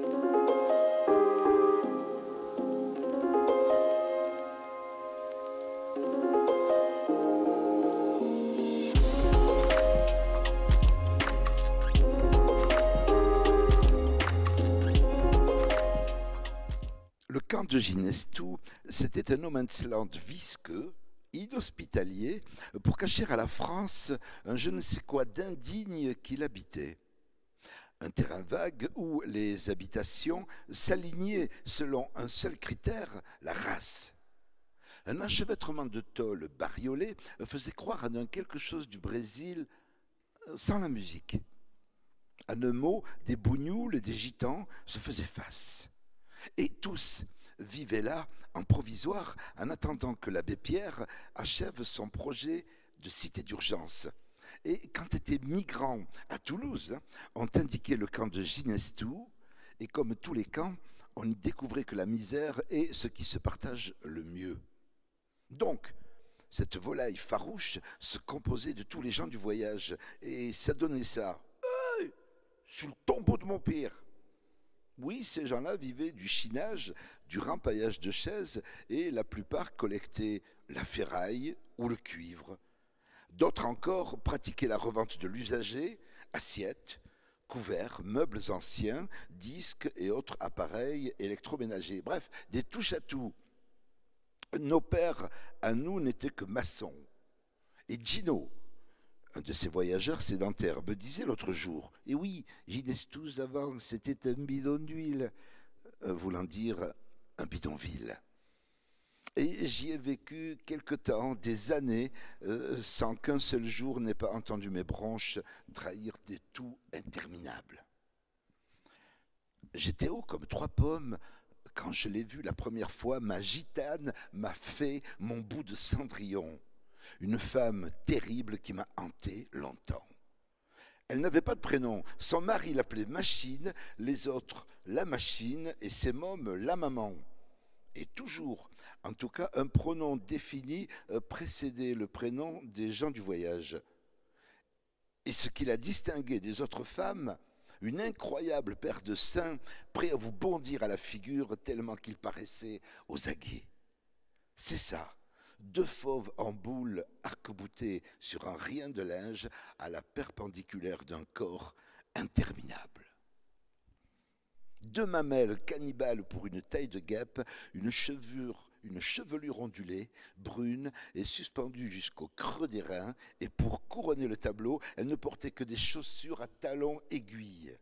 Le camp de Ginestou, c'était un no man's land visqueux, inhospitalier, pour cacher à la France un je ne sais quoi d'indigne qui l'habitait. Un terrain vague où les habitations s'alignaient selon un seul critère, la race. Un enchevêtrement de tôles bariolées faisait croire à un quelque chose du Brésil sans la musique. En un mot, des bougnoules et des gitans se faisaient face. Et tous vivaient là, en provisoire, en attendant que l'abbé Pierre achève son projet de cité d'urgence. Et quand étaient migrants à Toulouse, on indiquait le camp de Ginestou, et comme tous les camps, on y découvrait que la misère est ce qui se partage le mieux. Donc, cette volaille farouche se composait de tous les gens du voyage, et ça donnait ça. Hey, sous le tombeau de mon père. Oui, ces gens-là vivaient du chinage, du rempaillage de chaises, et la plupart collectaient la ferraille ou le cuivre. D'autres encore pratiquaient la revente de l'usager, assiettes, couverts, meubles anciens, disques et autres appareils électroménagers. Bref, des touche-à-tout. Nos pères, à nous, n'étaient que maçons. Et Gino, un de ces voyageurs sédentaires, me disait l'autre jour, et oui, Ginestou avant, c'était un bidon d'huile, voulant dire un bidonville. Et j'y ai vécu quelque temps, des années, sans qu'un seul jour n'ait pas entendu mes bronches trahir des toux interminables. J'étais haut comme 3 pommes quand je l'ai vue la première fois, ma gitane m'a fait mon bout de cendrillon. Une femme terrible qui m'a hanté longtemps. Elle n'avait pas de prénom. Son mari l'appelait Machine, les autres la Machine et ses mômes la Maman. Et toujours, en tout cas, un pronom défini précédait le prénom des gens du voyage. Et ce qui la distinguait des autres femmes, une incroyable paire de seins prêts à vous bondir à la figure tellement qu'ils paraissaient aux aguets. C'est ça. 2 fauves en boule arc-boutées sur un rien de linge à la perpendiculaire d'un corps interminable. 2 mamelles cannibales pour une taille de guêpe, une chevelure ondulée, brune et suspendue jusqu'au creux des reins, et pour couronner le tableau, elle ne portait que des chaussures à talons aiguilles.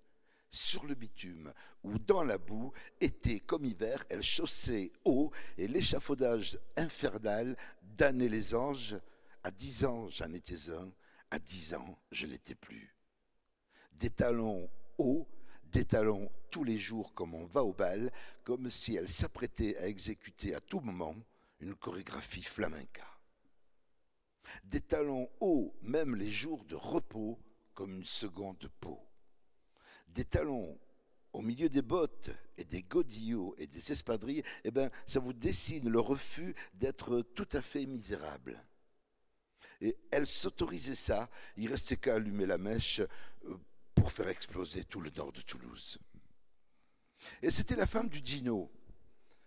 Sur le bitume ou dans la boue, été comme hiver, elle chaussait haut et l'échafaudage infernal damnait les anges. À 10 ans, j'en étais un, à 10 ans, je l'étais plus. Des talons hauts, des talons tous les jours comme on va au bal, comme si elle s'apprêtait à exécuter à tout moment une chorégraphie flamenca. Des talons hauts, même les jours de repos, comme une seconde peau. Des talons au milieu des bottes et des godillots et des espadrilles, eh bien, ça vous dessine le refus d'être tout à fait misérable. Et elle s'autorisait ça, il restait qu'à allumer la mèche pour faire exploser tout le nord de Toulouse. Et c'était la femme du Gino,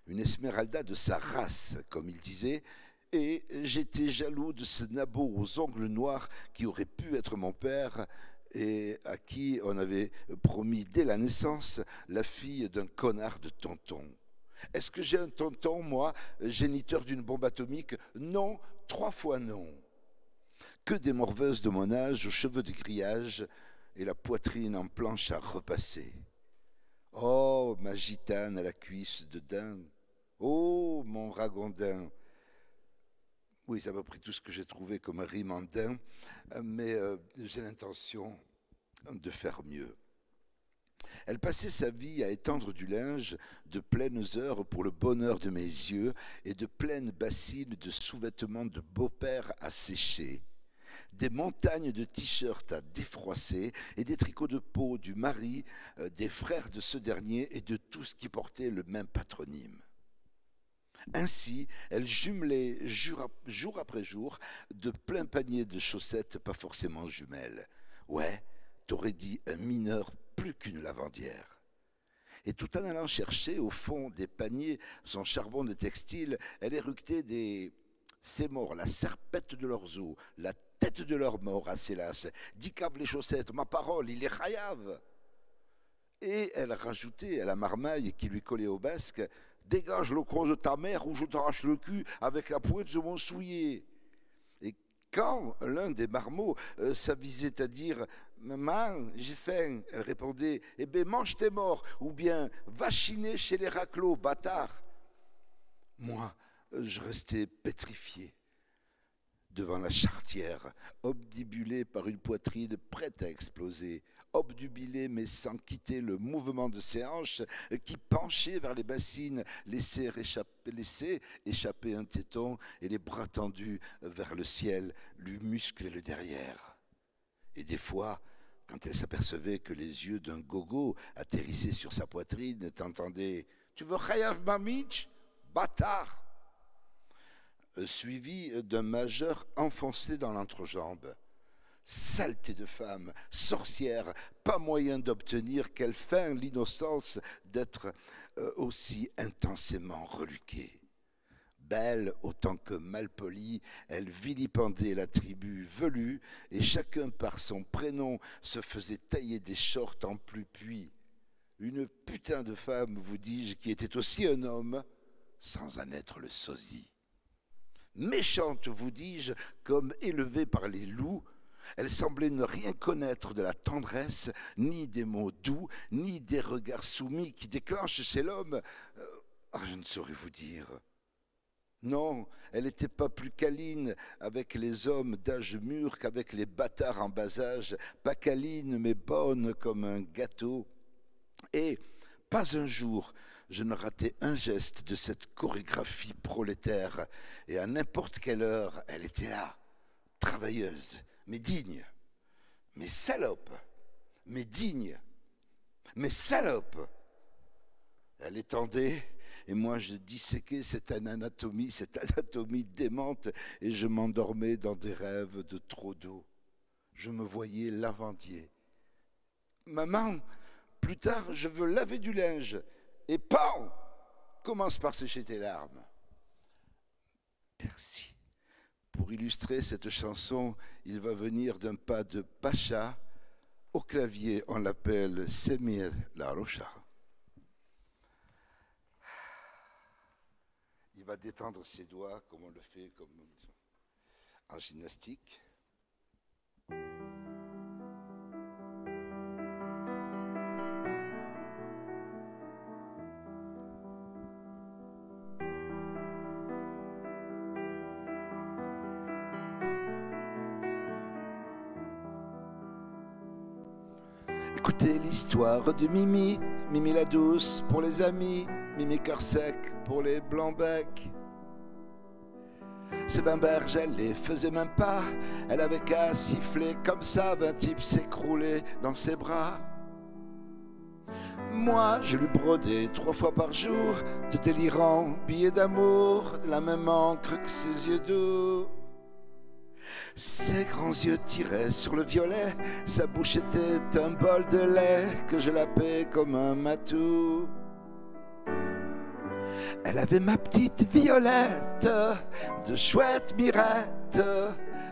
une Esmeralda de sa race, comme il disait, et j'étais jaloux de ce nabot aux ongles noirs qui aurait pu être mon père, et à qui on avait promis dès la naissance la fille d'un connard de tonton. Est-ce que j'ai un tonton, moi, géniteur d'une bombe atomique? Non, 3 fois non. Que des morveuses de mon âge, aux cheveux de grillage et la poitrine en planche à repasser. Oh, ma gitane à la cuisse de daim. Oh, mon ragondin. Oui, c'est à peu près tout ce que j'ai trouvé comme rime en daim, mais j'ai l'intention de faire mieux. Elle passait sa vie à étendre du linge de pleines heures pour le bonheur de mes yeux et de pleines bassines de sous-vêtements de beau-père à sécher. Des montagnes de t-shirts à défroisser et des tricots de peau du mari, des frères de ce dernier et de tous qui portaient le même patronyme. Ainsi, elle jumelait jour après jour de pleins paniers de chaussettes pas forcément jumelles. Ouais, t'aurais dit un mineur plus qu'une lavandière. Et tout en allant chercher au fond des paniers son charbon de textile, elle éructait ces morts, la serpette de leurs os, la tête de leur mort, à Célas. Dicave les chaussettes, ma parole, il est chayav. Et elle rajoutait à la marmaille qui lui collait au basque, dégage le croc de ta mère ou je t'arrache le cul avec la pointe de mon soulier. Et quand l'un des marmots s'avisait à dire maman, j'ai faim, elle répondait eh bien mange tes morts ou bien va chiner chez les raclots, bâtard. Moi, je restais pétrifié devant la charretière, obnubilé par une poitrine prête à exploser, obnubilé mais sans quitter le mouvement de ses hanches qui penchait vers les bassines, laissait échapper un téton et les bras tendus vers le ciel lui musclaient le derrière. Et des fois, quand elle s'apercevait que les yeux d'un gogo atterrissaient sur sa poitrine, t'entendais « Tu veux chayav mamich, bâtard !» suivi d'un majeur enfoncé dans l'entrejambe. Saleté de femme, sorcière, pas moyen d'obtenir qu'elle feint l'innocence d'être aussi intensément reluquée. Belle autant que malpolie, elle vilipendait la tribu velue et chacun par son prénom se faisait tailler des shorts en pluie. Une putain de femme, vous dis-je, qui était aussi un homme, sans en être le sosie. Méchante, vous dis-je, comme élevée par les loups, elle semblait ne rien connaître de la tendresse, ni des mots doux, ni des regards soumis qui déclenchent chez l'homme. Je ne saurais vous dire. Non, elle n'était pas plus câline avec les hommes d'âge mûr qu'avec les bâtards en bas âge, pas câline mais bonne comme un gâteau. Et pas un jour, je ne ratais un geste de cette chorégraphie prolétaire, et à n'importe quelle heure, elle était là, travailleuse, mais digne, mais salope, mais digne, mais salope. Elle étendait, et moi je disséquais cette anatomie démente, et je m'endormais dans des rêves de trop d'eau. Je me voyais lavandier. Maman, plus tard, je veux laver du linge. Et PAM! Commence par sécher tes larmes. Merci. Pour illustrer cette chanson, il va venir d'un pas de Pacha. Au clavier, on l'appelle Semir La Rocha. Il va détendre ses doigts comme on le fait en gymnastique. Écoutez l'histoire de Mimi, Mimi la douce pour les amis, Mimi cœur sec pour les blancs-becs. Ces 20 berges, elle les faisait même pas, elle avait qu'à siffler comme ça, 20 types s'écroulaient dans ses bras. Moi, je lui brodais 3 fois par jour de délirants billets d'amour, la même encre que ses yeux doux. Ses grands yeux tiraient sur le violet, sa bouche était un bol de lait que je lapais comme un matou. Elle avait ma petite Violette, de chouette mirette,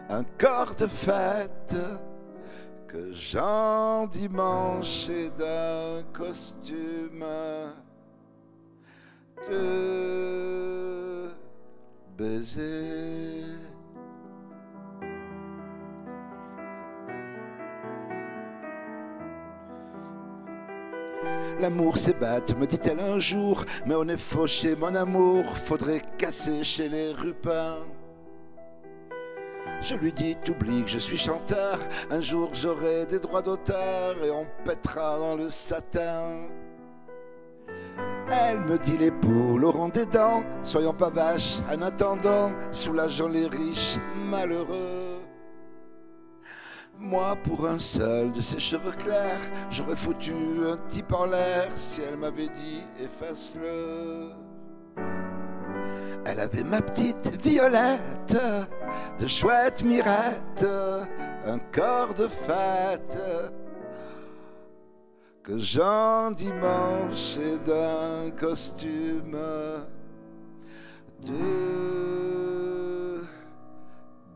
un corps de fête que j'endimanchais d'un costume de baiser. L'amour s'ébatte, me dit-elle un jour, mais on est fauché, mon amour, faudrait casser chez les rupins. Je lui dis, t'oublies que je suis chanteur, un jour j'aurai des droits d'auteur et on pètera dans le satin. Elle me dit, les poules auront des dents, soyons pas vaches, en attendant, soulageons les riches malheureux. Moi, pour un seul de ses cheveux clairs, j'aurais foutu un type en l'air si elle m'avait dit efface-le. Elle avait ma petite Violette, de chouette mirette, un corps de fête que j'endimanche et d'un costume de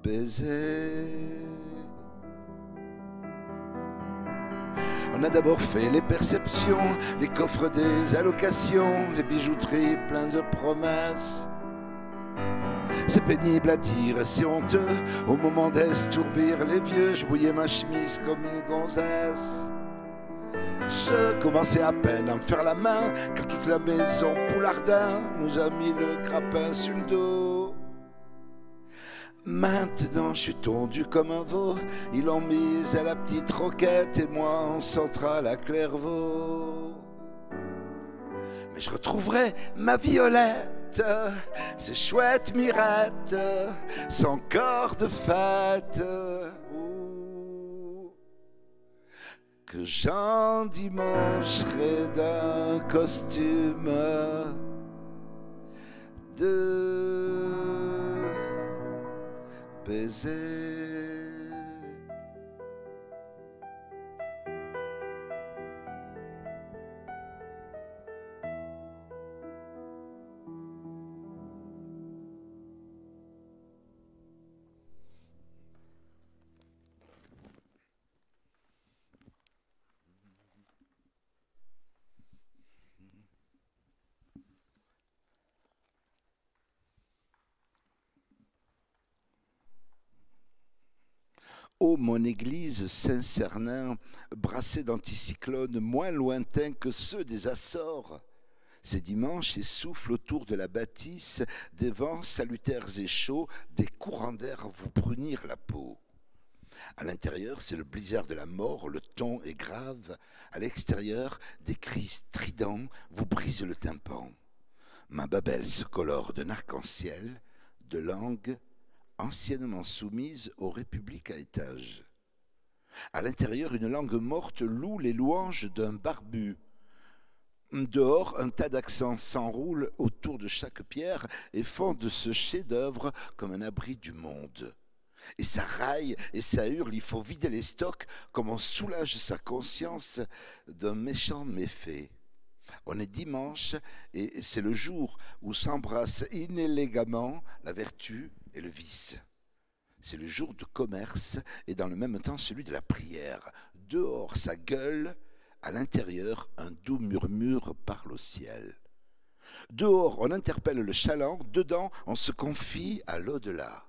baiser. On a d'abord fait les perceptions, les coffres des allocations, les bijouteries pleins de promesses. C'est pénible à dire, c'est honteux. Au moment d'estourbir les vieux, je bouillais ma chemise comme une gonzesse. Je commençais à peine à me faire la main quand toute la maison Poulardin nous a mis le grappin sur le dos. Maintenant je suis tondu comme un veau, ils l'ont mise à la petite roquette et moi en centrale à Clairvaux. Mais je retrouverai ma Violette, ces chouettes mirettes, sans corps de fête, que j'endimancherai d'un costume de baiser. Ô mon église Saint-Cernin, brassée d'anticyclones moins lointains que ceux des Açores, c'est dimanche et souffle autour de la bâtisse des vents salutaires et chauds, des courants d'air à vous brunir la peau. À l'intérieur, c'est le blizzard de la mort, le ton est grave. À l'extérieur, des cris stridents vous brisent le tympan. Ma babelle se colore d'un arc-en-ciel, de langue anciennement soumise aux républiques à étage. À l'intérieur, une langue morte loue les louanges d'un barbu. Dehors, un tas d'accents s'enroulent autour de chaque pierre et font de ce chef-d'œuvre comme un abri du monde. Et ça raille et ça hurle, il faut vider les stocks comme on soulage sa conscience d'un méchant méfait. On est dimanche et c'est le jour où s'embrassent inélégamment la vertu et le vice. C'est le jour du commerce et dans le même temps celui de la prière. Dehors ça gueule, à l'intérieur un doux murmure parle au ciel. Dehors on interpelle le chaland, dedans on se confie à l'au-delà.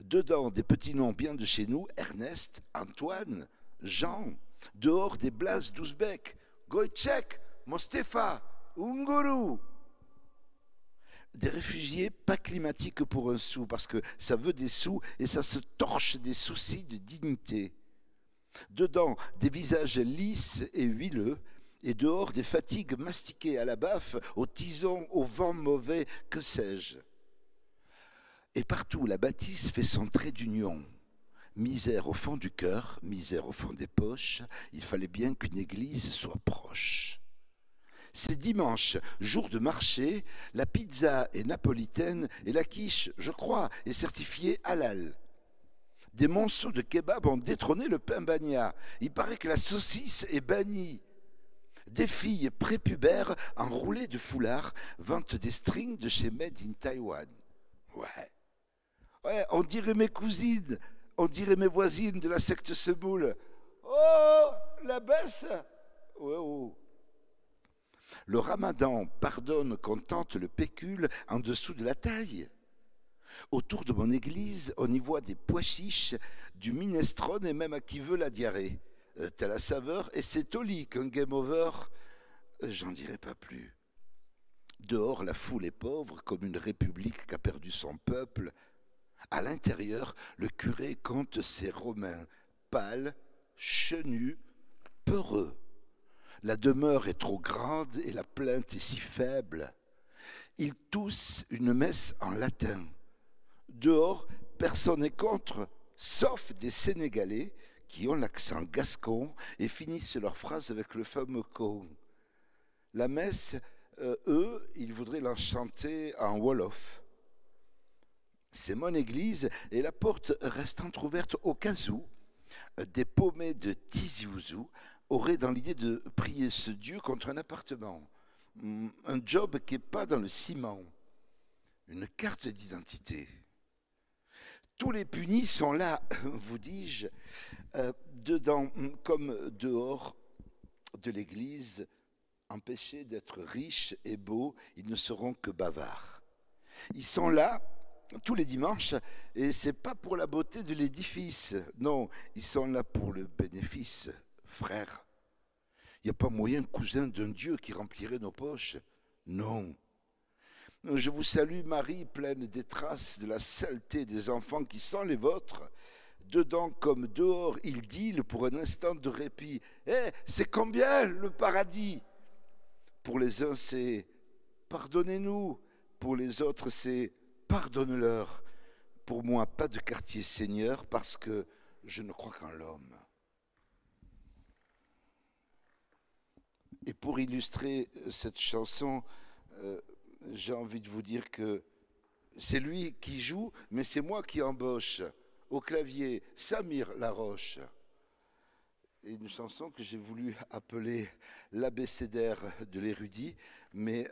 Dedans des petits noms bien de chez nous, Ernest, Antoine, Jean. Dehors des blases d'Ouzbek, Goïtchek, Mostefa, Unguru. Des réfugiés pas climatiques pour un sou, parce que ça veut des sous et ça se torche des soucis de dignité. Dedans, des visages lisses et huileux, et dehors, des fatigues mastiquées à la baffe, au tison, au vent mauvais, que sais-je. Et partout, la bâtisse fait son trait d'union. Misère au fond du cœur, misère au fond des poches, il fallait bien qu'une église soit proche. C'est dimanche, jour de marché, la pizza est napolitaine et la quiche, je crois, est certifiée halal. Des monceaux de kebab ont détrôné le pain bagna. Il paraît que la saucisse est bannie. Des filles prépubères enroulées de foulards vantent des strings de chez Made in Taiwan. Ouais, on dirait mes cousines, on dirait mes voisines de la secte semoule. Oh, la baisse. Ouais, oh. Le ramadan pardonne qu'on tente le pécule en dessous de la taille. Autour de mon église, on y voit des pois chiches, du minestrone et même à qui veut la diarrhée. T'as la saveur et c'est au lit qu'un game over, j'en dirai pas plus. Dehors, la foule est pauvre comme une république qui a perdu son peuple. À l'intérieur, le curé compte ses Romains, pâles, chenus, peureux. La demeure est trop grande et la plainte est si faible. Ils toussent une messe en latin. Dehors, personne n'est contre, sauf des Sénégalais qui ont l'accent gascon et finissent leurs phrases avec le fameux con. La messe, eux, ils voudraient la chanter en wolof. C'est mon église et la porte reste entrouverte au cas où. des paumés de Tizi Ouzou auraient dans l'idée de prier ce Dieu contre un appartement, un job qui n'est pas dans le ciment, une carte d'identité. Tous les punis sont là, vous dis-je, dedans comme dehors de l'église, empêchés d'être riches et beaux, ils ne seront que bavards. Ils sont là tous les dimanches et c'est pas pour la beauté de l'édifice, non, ils sont là pour le bénéfice, frère. Il n'y a pas moyen, cousin d'un Dieu qui remplirait nos poches, non. Je vous salue Marie, pleine des traces de la saleté des enfants qui sont les vôtres. Dedans comme dehors, il deal pour un instant de répit. C'est combien le paradis? Pour les uns, c'est pardonnez-nous. Pour les autres, c'est pardonne-leur. Pour moi, pas de quartier seigneur parce que je ne crois qu'en l'homme. Et pour illustrer cette chanson, j'ai envie de vous dire que c'est lui qui joue, mais c'est moi qui embauche. Au clavier, Samir Laroche. Et une chanson que j'ai voulu appeler l'abécédaire de l'érudit, mais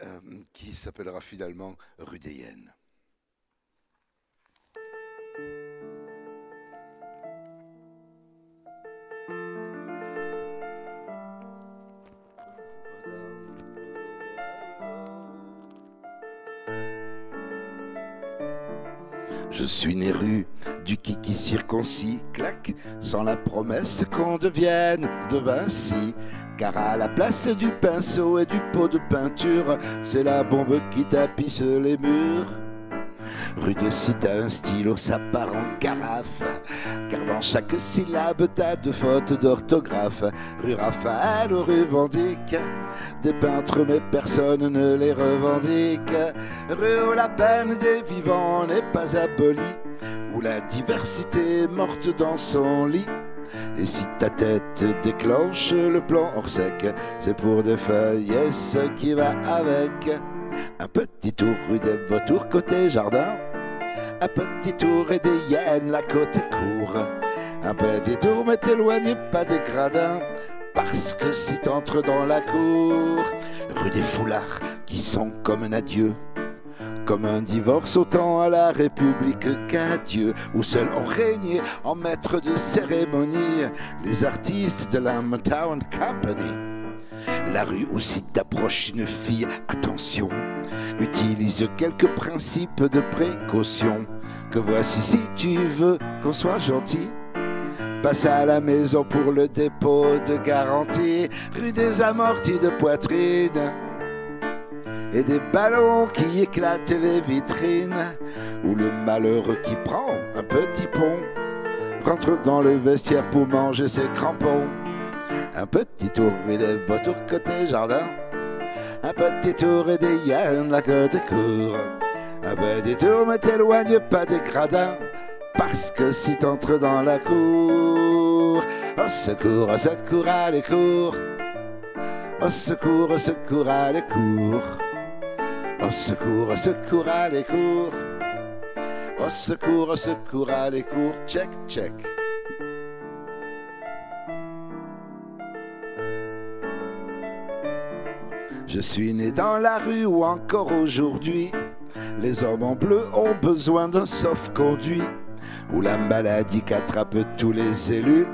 qui s'appellera finalement Rudéienne. Je suis né rue du kiki circoncis, clac, sans la promesse qu'on devienne de Vinci. Car à la place du pinceau et du pot de peinture, c'est la bombe qui tapisse les murs. Rue de Cite a un stylo, ça part en carafe, car dans chaque syllabe t'as deux fautes d'orthographe. Rue Raphaël, rue Vendique, des peintres mais personne ne les revendique. Rue où la peine des vivants n'est pas abolie, où la diversité est morte dans son lit. Et si ta tête déclenche le plan hors sec, c'est pour des feuilles et ce qui va avec. Un petit tour rue des Vautours côté jardin, un petit tour et des hyènes la côté cour. Un petit tour mais t'éloigne pas des gradins, parce que si t'entres dans la cour, rue des Foulards qui sont comme un adieu, comme un divorce autant à la République qu'à Dieu, où seuls ont régné en maître de cérémonie les artistes de la Motown Company. La rue où si t'approches une fille, attention, utilise quelques principes de précaution. Que voici si tu veux qu'on soit gentil, passe à la maison pour le dépôt de garantie. Rue des amortis de poitrine et des ballons qui éclatent les vitrines, où le malheureux qui prend un petit pont rentre dans le vestiaire pour manger ses crampons. Un petit tour et des Vautours côté jardin, un petit tour et des hyènes la côté cour. Un petit tour mais t'éloigne pas des gradins, parce que si t'entres dans la cour, au secours à les cours, au secours à les cours, au secours à les cours, au secours à les cours, check, check. Je suis né dans la rue où encore aujourd'hui les hommes en bleu ont besoin d'un sauf-conduit, où la maladie qu'attrape tous les élus,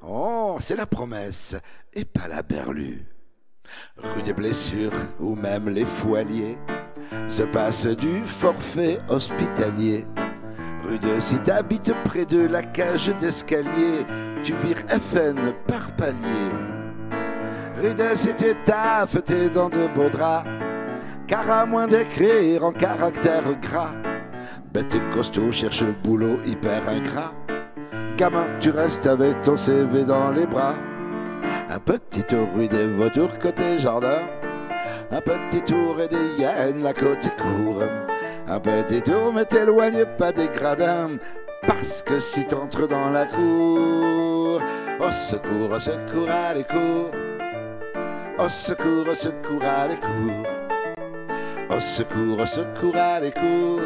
oh, c'est la promesse et pas la berlue. Rue des Blessures où même les foualiers se passent du forfait hospitalier. Rue de si t'habites près de la cage d'escalier, tu vires FN par palier. Rue de si tu taffes t'es dans de beaux draps, car à moins d'écrire en caractère gras, bête et costaud cherche le boulot hyper ingrat. Gamin, tu restes avec ton CV dans les bras. Un petit tour rue des Vautours côté jardin, un petit tour et des hyènes la côté cour. Un petit tour mais t'éloigne pas des gradins, parce que si t'entres dans la cour, au secours à les cours, au secours à les cours, au secours à les cours,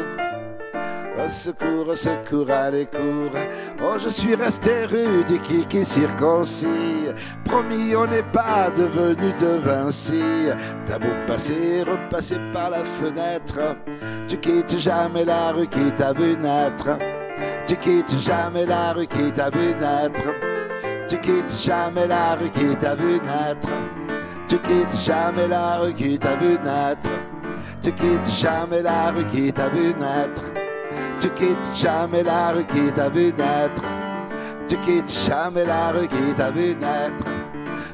Au secours, au secours, allez cours. Oh, je suis resté rude et kiki circoncis. Promis, on n'est pas devenu de Vinci. T'as beau passer, repasser par la fenêtre, tu quittes jamais la rue qui t'a vu naître. Tu quittes jamais la rue qui t'a vu naître. Tu quittes jamais la rue qui t'a vu naître. Tu quittes jamais la rue qui t'a vu naître. Tu quittes jamais la rue qui t'a vu naître. Tu quittes jamais la rue qui t'a vu naître. Tu quittes jamais la rue qui t'a vu naître.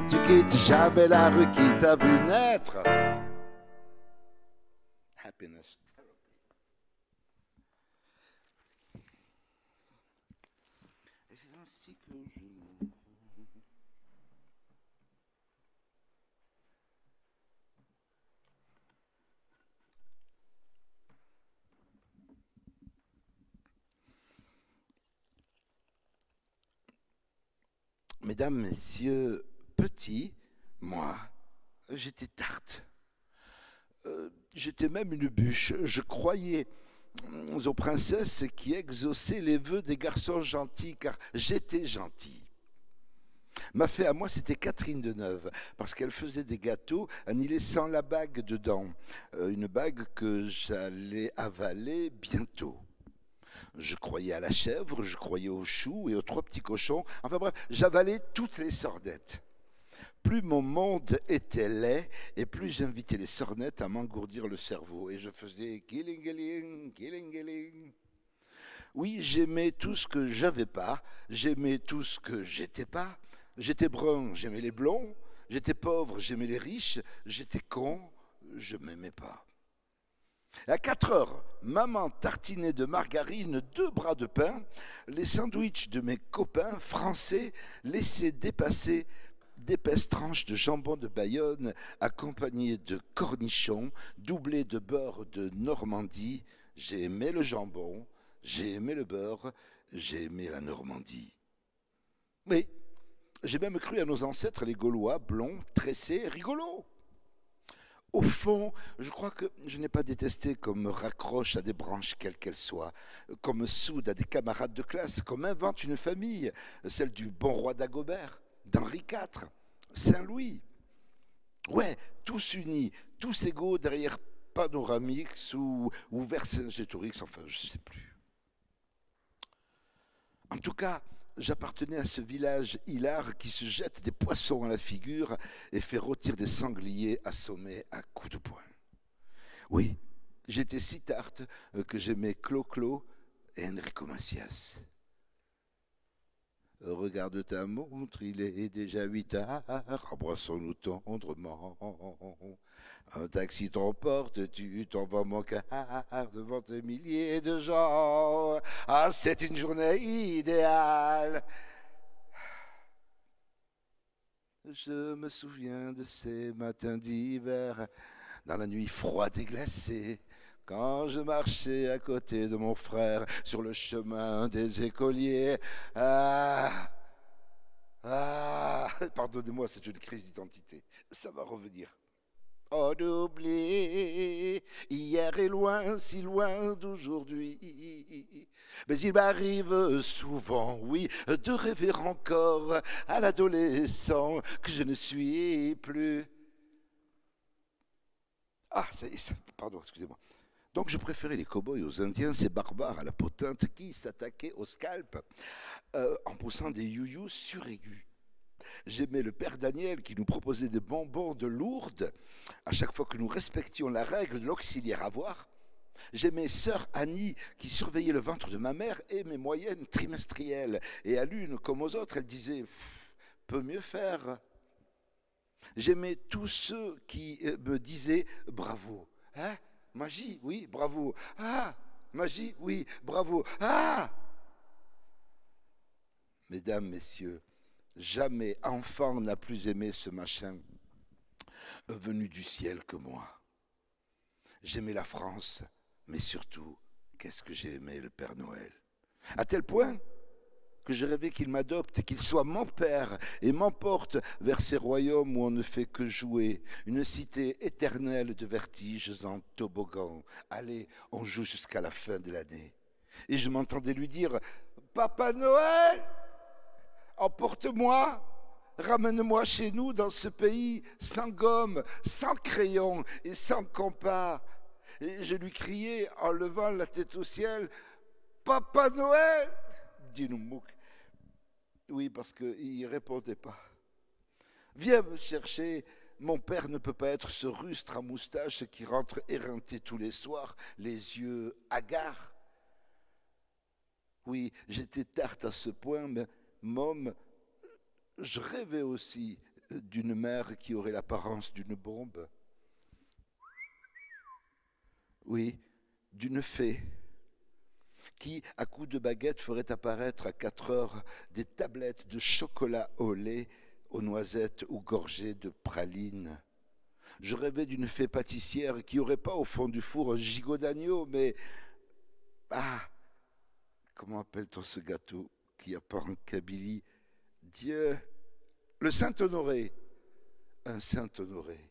Tu quittes jamais la rue qui t'a vu naître. Happiness. Et c'est ainsi que je... Mesdames, messieurs, petit, moi, j'étais tarte. J'étais même une bûche. Je croyais aux princesses qui exauçaient les vœux des garçons gentils, car j'étais gentil. Ma fée à moi, c'était Catherine Deneuve, parce qu'elle faisait des gâteaux en y laissant la bague dedans. Une bague que j'allais avaler bientôt. Je croyais à la chèvre, je croyais aux choux et aux 3 petits cochons. Enfin bref, j'avalais toutes les sornettes. Plus mon monde était laid, et plus j'invitais les sornettes à m'engourdir le cerveau. Et je faisais killing, killing. Oui, j'aimais tout ce que j'avais pas, j'aimais tout ce que j'étais pas. J'étais brun, j'aimais les blonds. J'étais pauvre, j'aimais les riches. J'étais con, je m'aimais pas. À 4 heures, maman tartinait de margarine 2 bras de pain. Les sandwichs de mes copains français laissaient dépasser d'épaisses tranches de jambon de Bayonne accompagnées de cornichons doublés de beurre de Normandie. J'ai aimé le jambon, j'ai aimé le beurre, j'ai aimé la Normandie. Oui, j'ai même cru à nos ancêtres les Gaulois, blonds, tressés, rigolos. Au fond, je crois que je n'ai pas détesté qu'on me raccroche à des branches quelles qu'elles soient, qu'on me soude à des camarades de classe, qu'on m'invente une famille, celle du bon roi d'Agobert, d'Henri IV, Saint-Louis. Ouais, tous unis, tous égaux derrière Panoramix ou Vercingétorix, enfin je ne sais plus. En tout cas, j'appartenais à ce village hilar qui se jette des poissons à la figure et fait rôtir des sangliers assommés à coups de poing. Oui, j'étais si tarte que j'aimais Clo-Clo et Enrico Macias. Regarde ta montre, il est déjà 8 heures, embrassons-nous tendrement. Un taxi t'emporte, tu t'en vas mon car devant des milliers de gens. Ah, c'est une journée idéale. Je me souviens de ces matins d'hiver, dans la nuit froide et glacée, quand je marchais à côté de mon frère sur le chemin des écoliers. Pardonnez-moi, c'est une crise d'identité. Ça va revenir. On oublie, hier est loin, si loin d'aujourd'hui. Mais il m'arrive souvent, oui, de rêver encore à l'adolescent que je ne suis plus. Ah, ça y est, pardon, excusez-moi. Donc je préférais les cow-boys aux Indiens, ces barbares à la peau teinte qui s'attaquaient au scalp en poussant des you-you suraigus. J'aimais le père Daniel qui nous proposait des bonbons de Lourdes à chaque fois que nous respections la règle de l'auxiliaire avoir. J'aimais sœur Annie qui surveillait le ventre de ma mère et mes moyennes trimestrielles. Et à l'une comme aux autres, elle disait « peut mieux faire ». J'aimais tous ceux qui me disaient « bravo ». Hein? Magie, oui, bravo. Ah, magie, oui, bravo. Ah! Mesdames, messieurs, jamais enfant n'a plus aimé ce machin venu du ciel que moi. J'aimais la France, mais surtout, qu'est-ce que j'ai aimé le Père Noël. À tel point que je rêvais qu'il m'adopte, qu'il soit mon père et m'emporte vers ces royaumes où on ne fait que jouer, une cité éternelle de vertiges en toboggan. Allez, on joue jusqu'à la fin de l'année. Et je m'entendais lui dire, Papa Noël, emporte-moi, ramène-moi chez nous dans ce pays sans gomme, sans crayon et sans compas. Et je lui criais en levant la tête au ciel, Papa Noël, dit Noumouk. Oui, parce qu'il ne répondait pas. Viens me chercher, mon père ne peut pas être ce rustre à moustache qui rentre éreinté tous les soirs, les yeux hagards. Oui, j'étais tarte à ce point, mais môme, je rêvais aussi d'une mère qui aurait l'apparence d'une bombe. Oui, d'une fée qui, à coups de baguette, ferait apparaître à 4 heures des tablettes de chocolat au lait, aux noisettes ou gorgées de praline. Je rêvais d'une fée pâtissière qui n'aurait pas au fond du four un gigot d'agneau, mais... Ah, comment appelle-t-on ce gâteau qui a pas en Kabylie? Dieu, le Saint-Honoré. Un Saint-Honoré.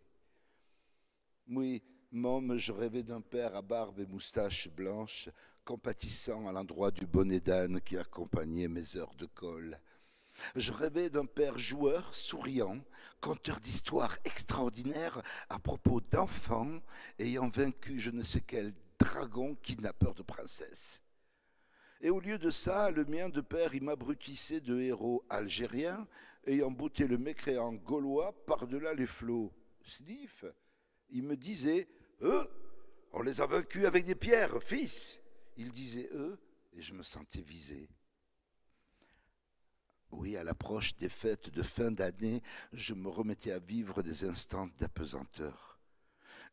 Oui, môme, je rêvais d'un père à barbe et moustache blanche, compatissant à l'endroit du bonnet d'âne qui accompagnait mes heures de colle. Je rêvais d'un père joueur, souriant, conteur d'histoires extraordinaires à propos d'enfants ayant vaincu je ne sais quel dragon kidnappeur de princesse. Et au lieu de ça, le mien de père, il m'abrutissait de héros algériens ayant bouté le mécréant gaulois par-delà les flots. Sniff, il me disait, eux, on les a vaincus avec des pierres, fils. Il disait eux, et je me sentais visé. Oui, à l'approche des fêtes de fin d'année, je me remettais à vivre des instants d'apesanteur.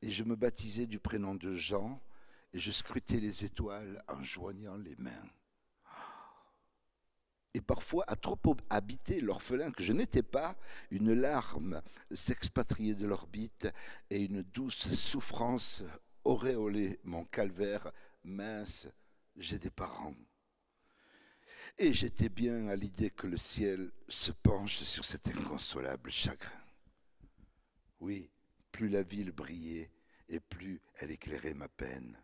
Et je me baptisais du prénom de Jean, et je scrutais les étoiles en joignant les mains. Et parfois, à trop habiter l'orphelin que je n'étais pas, une larme s'expatriait de l'orbite et une douce souffrance auréolait mon calvaire mince, j'ai des parents. Et j'étais bien à l'idée que le ciel se penche sur cet inconsolable chagrin. Oui, plus la ville brillait et plus elle éclairait ma peine.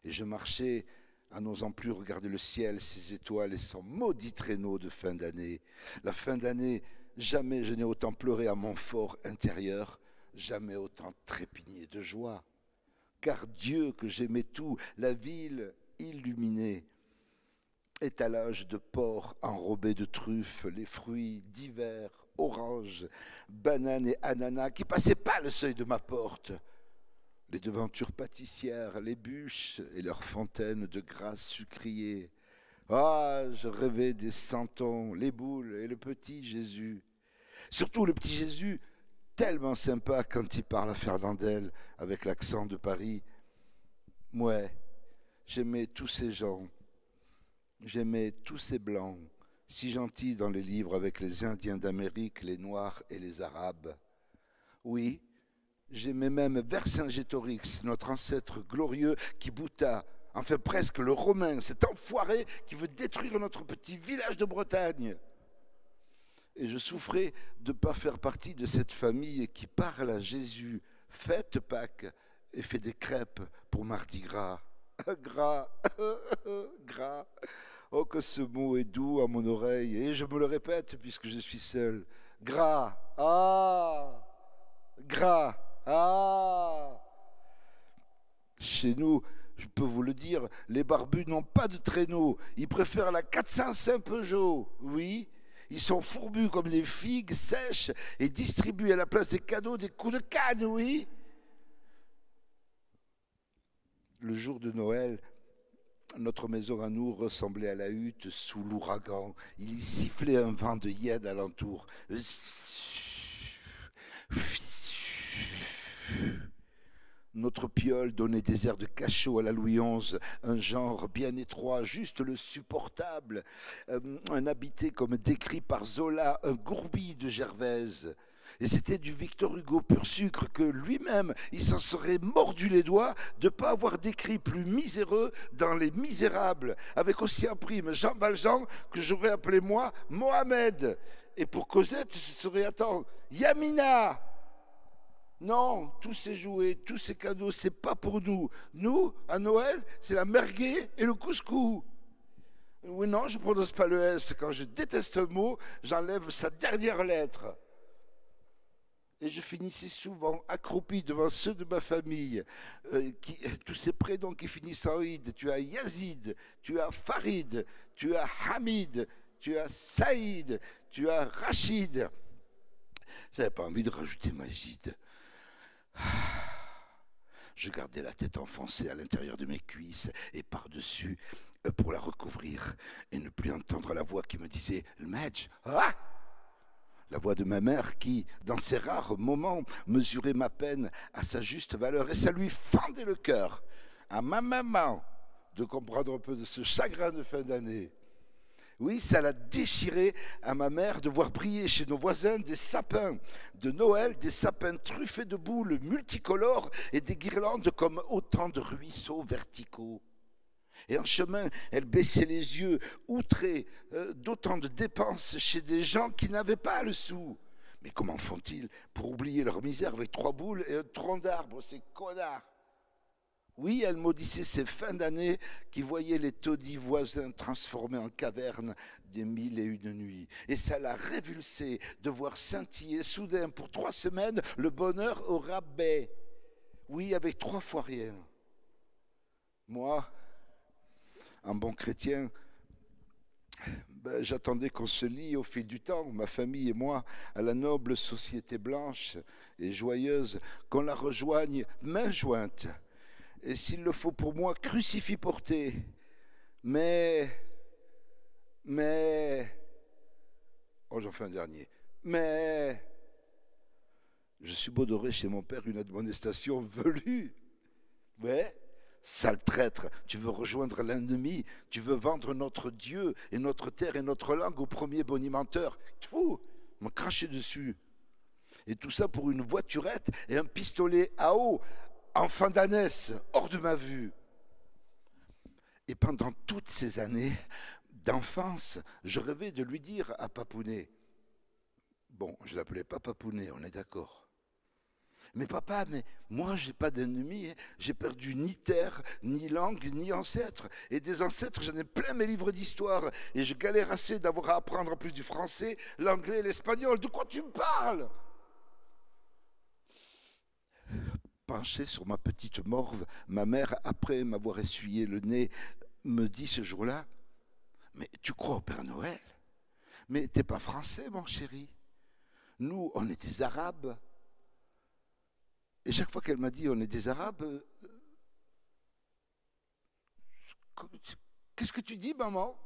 Et je marchais en n'osant plus regarder le ciel, ses étoiles et son maudit traîneau de fin d'année. La fin d'année, jamais je n'ai autant pleuré à mon fort intérieur, jamais autant trépigné de joie. Car Dieu que j'aimais tout, la ville illuminée, étalage de porc enrobé de truffes, les fruits d'hiver, oranges, bananes et ananas qui passaient pas le seuil de ma porte. Les devantures pâtissières, les bûches et leurs fontaines de grâce sucriée. Ah, je rêvais des santons, les boules et le petit Jésus. Surtout le petit Jésus, tellement sympa quand il parle à Fernandel avec l'accent de Paris. Ouais, j'aimais tous ces gens. J'aimais tous ces blancs, si gentils dans les livres avec les Indiens d'Amérique, les Noirs et les Arabes. Oui, j'aimais même Vercingétorix, notre ancêtre glorieux qui bouta, enfin presque le Romain, cet enfoiré qui veut détruire notre petit village de Bretagne. Et je souffrais de ne pas faire partie de cette famille qui parle à Jésus, fête Pâques et fait des crêpes pour Mardi Gras. Gras, gras. Oh, que ce mot est doux à mon oreille, et je me le répète puisque je suis seul. Gras, ah, gras, ah. Chez nous, je peux vous le dire, les barbus n'ont pas de traîneau. Ils préfèrent la 405 Peugeot, oui. Ils sont fourbus comme des figues sèches et distribuent à la place des cadeaux des coups de canne, oui. Le jour de Noël, notre maison à nous ressemblait à la hutte sous l'ouragan. Il y sifflait un vent de hyène alentour. Notre piole donnait des airs de cachot à la Louis XI, un genre bien étroit, juste le supportable, un habité comme décrit par Zola, un gourbi de Gervaise. Et c'était du Victor Hugo pur sucre que lui-même, il s'en serait mordu les doigts de ne pas avoir décrit plus miséreux dans Les Misérables, avec aussi en prime Jean Valjean que j'aurais appelé moi Mohamed. Et pour Cosette, ce serait, attends, Yamina. Non, tous ces jouets, tous ces cadeaux, c'est pas pour nous. Nous, à Noël, c'est la merguez et le couscous. Oui, non, je ne prononce pas le S. Quand je déteste un mot, j'enlève sa dernière lettre. Et je finissais souvent accroupi devant ceux de ma famille, tous ces prénoms qui finissent en id. Tu as Yazid, tu as Farid, tu as Hamid, tu as Saïd, tu as Rachid. J'avais pas envie de rajouter Majid. Je gardais la tête enfoncée à l'intérieur de mes cuisses et par-dessus pour la recouvrir et ne plus entendre la voix qui me disait « Le Madj, ah !» La voix de ma mère qui, dans ces rares moments, mesurait ma peine à sa juste valeur et ça lui fendait le cœur, à ma maman, de comprendre un peu de ce chagrin de fin d'année. Oui, ça l'a déchiré à ma mère de voir briller chez nos voisins des sapins de Noël, des sapins truffés de boules multicolores et des guirlandes comme autant de ruisseaux verticaux. Et en chemin, elle baissait les yeux, outrée d'autant de dépenses chez des gens qui n'avaient pas le sou. Mais comment font-ils pour oublier leur misère avec 3 boules et un tronc d'arbre, ces connards? Oui, elle maudissait ces fins d'année qui voyaient les taudis voisins transformés en cavernes des 1001 nuits. Et ça l'a révulsé de voir scintiller soudain pour 3 semaines le bonheur au rabais. Oui, avec 3 fois rien. Moi, un bon chrétien, j'attendais qu'on se lie au fil du temps, ma famille et moi, à la noble société blanche et joyeuse, qu'on la rejoigne main jointe. Et s'il le faut pour moi, crucifix porté. Mais, oh j'en fais un dernier. Mais, je subodorais chez mon père une admonestation velue. Ouais. Sale traître, tu veux rejoindre l'ennemi, tu veux vendre notre Dieu et notre terre et notre langue au premier bonimenteur. Tout, me cracher dessus. Et tout ça pour une voiturette et un pistolet à eau, en fin d'ânesse, hors de ma vue. Et pendant toutes ces années d'enfance, je rêvais de lui dire à Papounet, bon, je l'appelais pas Papounet, on est d'accord. Mais papa, mais moi, j'ai pas d'ennemis, hein. J'ai perdu ni terre, ni langue, ni ancêtre. Et des ancêtres, j'en ai plein mes livres d'histoire. Et je galère assez d'avoir à apprendre en plus du français, l'anglais, l'espagnol. De quoi tu me parles? Penchée sur ma petite morve, ma mère, après m'avoir essuyé le nez, me dit ce jour-là, mais tu crois au Père Noël? Mais t'es pas français, mon chéri. Nous, on est des Arabes. Et chaque fois qu'elle m'a dit on est des Arabes, qu'est-ce que tu dis, maman?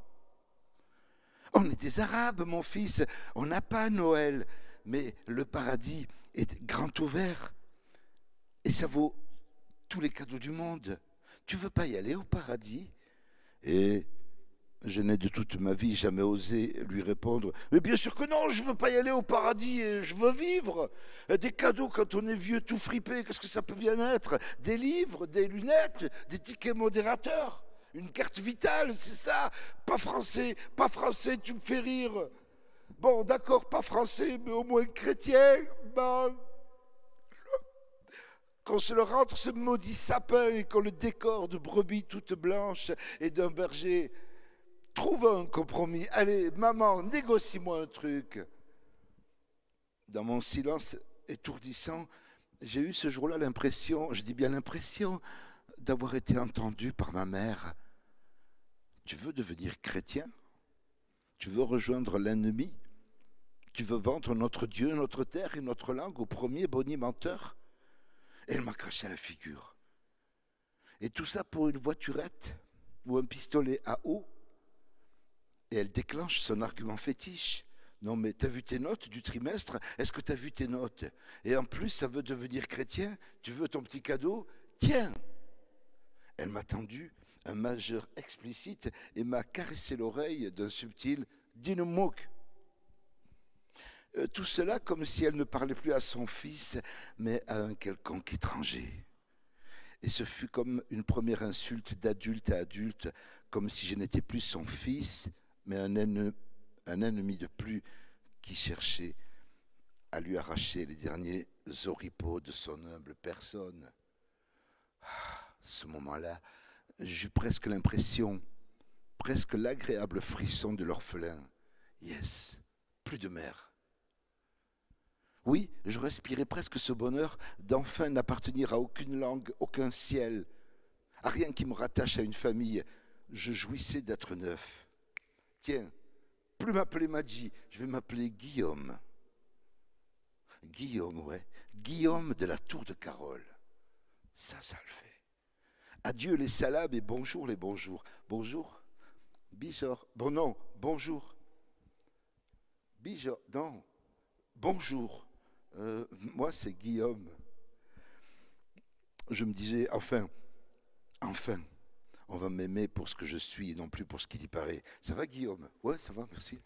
On est des Arabes, mon fils, on n'a pas Noël, mais le paradis est grand ouvert et ça vaut tous les cadeaux du monde. Tu veux pas y aller au paradis? Et je n'ai de toute ma vie jamais osé lui répondre « Mais bien sûr que non, je ne veux pas y aller au paradis, je veux vivre !» Des cadeaux quand on est vieux tout fripé, qu'est-ce que ça peut bien être? Des livres, des lunettes, des tickets modérateurs, une carte vitale, c'est ça? Pas français, tu me fais rire. Bon, d'accord, pas français, mais au moins chrétien, ben... Qu'on se le rentre ce maudit sapin et qu'on le décore de brebis toutes blanches et d'un berger... Trouve un compromis. Allez, maman, négocie-moi un truc. Dans mon silence étourdissant, j'ai eu ce jour-là l'impression, je dis bien l'impression, d'avoir été entendu par ma mère. Tu veux devenir chrétien? Tu veux rejoindre l'ennemi? Tu veux vendre notre Dieu, notre terre et notre langue au premier bonimenteur? Et elle m'a craché à la figure. Et tout ça pour une voiturette ou un pistolet à eau? Et elle déclenche son argument fétiche. Non mais t'as vu tes notes du trimestre? Est-ce que t'as vu tes notes? Et en plus ça veut devenir chrétien? Tu veux ton petit cadeau? Tiens! Elle m'a tendu un majeur explicite et m'a caressé l'oreille d'un subtil « Dinomouk ». Tout cela comme si elle ne parlait plus à son fils, mais à un quelconque étranger. Et ce fut comme une première insulte d'adulte à adulte, comme si je n'étais plus son fils, mais un ennemi de plus qui cherchait à lui arracher les derniers oripeaux de son humble personne. Ce moment-là, j'eus presque l'impression, presque l'agréable frisson de l'orphelin. Yes, plus de mère. Oui, je respirais presque ce bonheur d'enfin n'appartenir à aucune langue, aucun ciel, à rien qui me rattache à une famille. Je jouissais d'être neuf. Tiens, plus m'appeler Madji, je vais m'appeler Guillaume. Guillaume, ouais. Guillaume de la Tour de Carole. Ça le fait. Adieu les salabes et bonjour les bonjours. Bonjour. Bijor. Bon non, bonjour. Bijor. Non. Bonjour. Moi c'est Guillaume. Je me disais, enfin, on va m'aimer pour ce que je suis et non plus pour ce qu'il y paraît. Ça va Guillaume? Ouais, ça va, merci.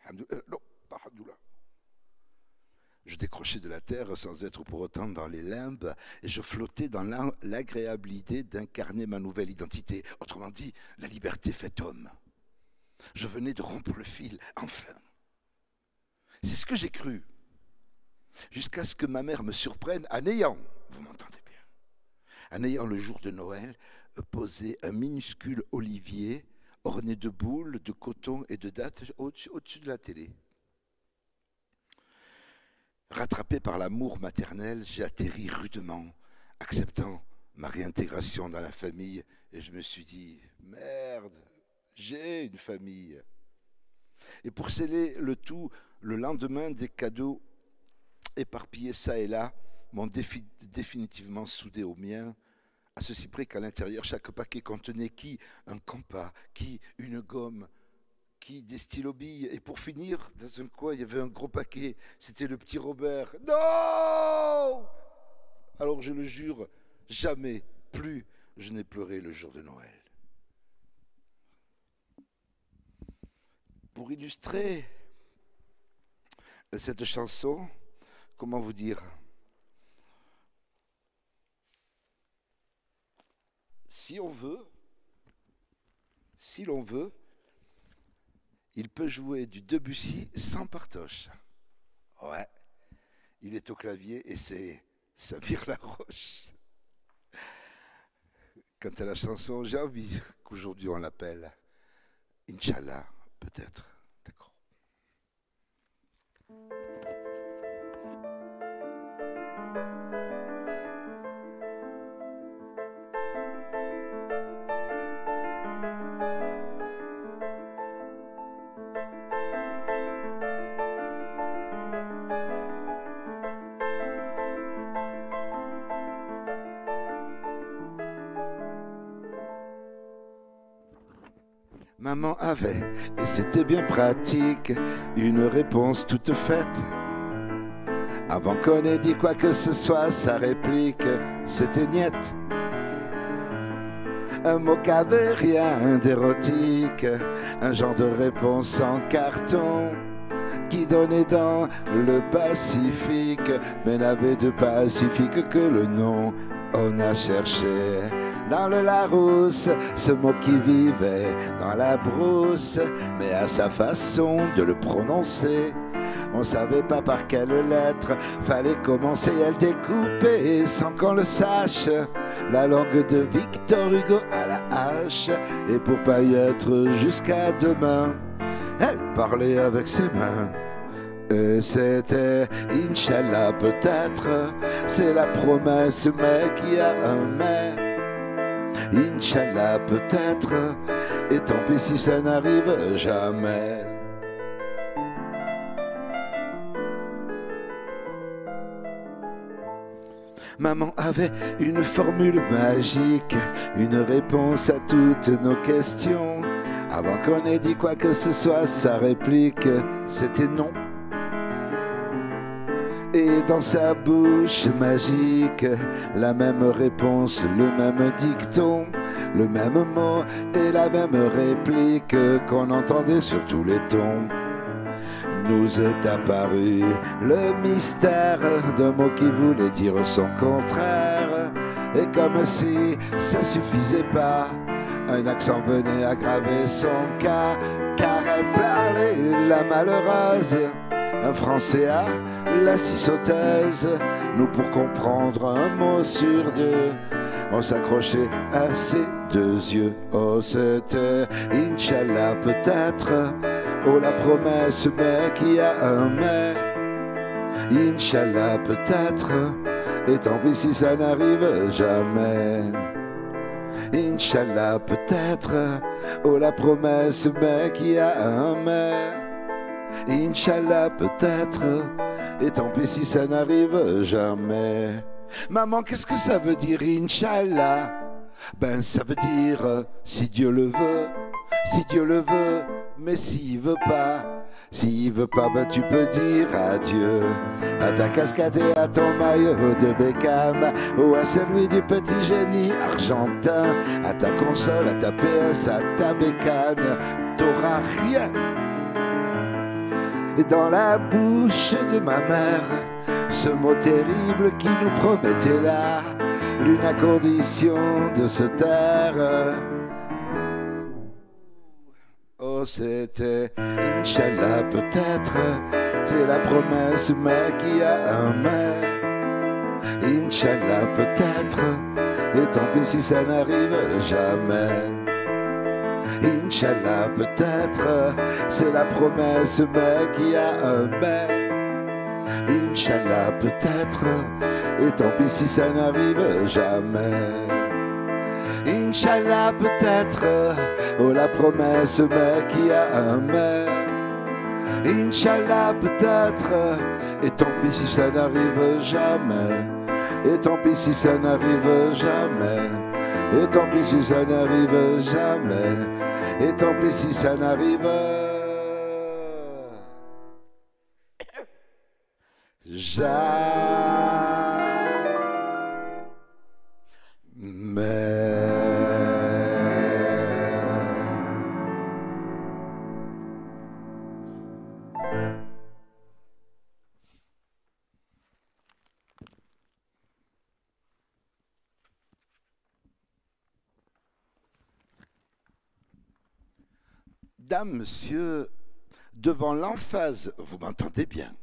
Non, pas Hamdoullah. Je décrochais de la terre sans être pour autant dans les limbes et je flottais dans l'agréabilité d'incarner ma nouvelle identité. Autrement dit, la liberté faite homme. Je venais de rompre le fil, enfin. C'est ce que j'ai cru. Jusqu'à ce que ma mère me surprenne en ayant, vous m'entendez bien, en ayant le jour de Noël posé un minuscule olivier orné de boules, de coton et de dattes au-dessus de la télé. Rattrapé par l'amour maternel, j'ai atterri rudement, acceptant ma réintégration dans la famille, et je me suis dit, merde, j'ai une famille. Et pour sceller le tout, le lendemain, des cadeaux éparpillés ça et là m'ont définitivement soudé au mien, à ceci près qu'à l'intérieur, chaque paquet contenait qui un compas, qui une gomme, qui des stylos billes. Et pour finir, dans un coin, il y avait un gros paquet. C'était le petit Robert. Non! Alors je le jure, jamais plus je n'ai pleuré le jour de Noël. Pour illustrer cette chanson, comment vous dire? Si l'on veut, il peut jouer du Debussy sans partoche. Ouais, il est au clavier et c'est Samir Laroche. Quant à la chanson, j'ai envie qu'aujourd'hui on l'appelle Inch'Allah, peut-être. D'accord. Maman avait, et c'était bien pratique, une réponse toute faite. Avant qu'on ait dit quoi que ce soit, sa réplique, c'était niette. Un mot qu'avait rien d'érotique, un genre de réponse en carton, qui donnait dans le Pacifique, mais n'avait de pacifique que le nom. On a cherché dans le Larousse ce mot qui vivait dans la brousse, mais à sa façon de le prononcer, on savait pas par quelle lettre fallait commencer à le découper sans qu'on le sache. La langue de Victor Hugo à la hache, et pour pas y être jusqu'à demain, elle parlait avec ses mains. Et c'était Inch'Allah peut-être, c'est la promesse, mais qui a un mais. Inch'Allah peut-être, et tant pis si ça n'arrive jamais. Maman avait une formule magique, une réponse à toutes nos questions. Avant qu'on ait dit quoi que ce soit, sa réplique, c'était non. Et dans sa bouche magique, la même réponse, le même dicton, le même mot et la même réplique qu'on entendait sur tous les tons. Nous est apparu le mystère d'un mot qui voulait dire son contraire. Et comme si ça suffisait pas, un accent venait aggraver son cas, car elle parlait la malheureuse. Un Français à la scie sauteuse, nous pour comprendre un mot sur deux, on s'accrochait à ses deux yeux. Oh, c'était Inch'Allah peut-être, oh la promesse, mais qui a un mais. Inch'Allah peut-être, et tant pis si ça n'arrive jamais. Inch'Allah peut-être, oh la promesse, mais qui a un mais. Inch'Allah peut-être, et tant pis si ça n'arrive jamais. Maman, qu'est-ce que ça veut dire Inch'Allah? Ben ça veut dire si Dieu le veut, si Dieu le veut, mais s'il veut pas, s'il veut pas, ben tu peux dire adieu à ta casquette et à ton maillot de Beckham, ou à celui du petit génie argentin, à ta console, à ta PS, à ta bécane, t'auras rien. Et dans la bouche de ma mère, ce mot terrible qui nous promettait là, l'une à condition de se taire. Oh, c'était Inch'Allah peut-être, c'est la promesse, mais qui a un mais. Inch'Allah peut-être, et tant pis si ça n'arrive jamais. Inch'Allah peut-être, c'est la promesse, mais qui a un mais. Inch'Allah peut-être, et tant pis si ça n'arrive jamais. Inch'Allah peut-être, oh la promesse, mais qui a un mais. Inch'Allah peut-être, et tant pis si ça n'arrive jamais. Et tant pis si ça n'arrive jamais. Et tant pis si ça n'arrive jamais. Et tant pis si ça n'arrive jamais. Dame, monsieur, devant l'emphase, vous m'entendez bien,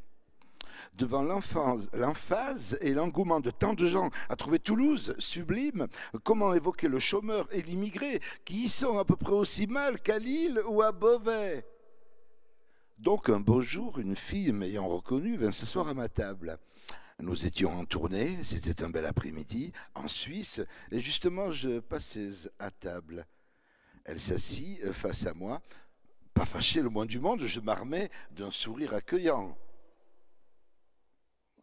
devant l'emphase et l'engouement de tant de gens à trouver Toulouse sublime, comment évoquer le chômeur et l'immigré qui y sont à peu près aussi mal qu'à Lille ou à Beauvais? Donc un beau jour, une fille m'ayant reconnu vint s'asseoir à ma table. Nous étions en tournée, c'était un bel après-midi, en Suisse, et justement je passais à table. Elle s'assit face à moi, pas fâché le moins du monde, je m'armais d'un sourire accueillant.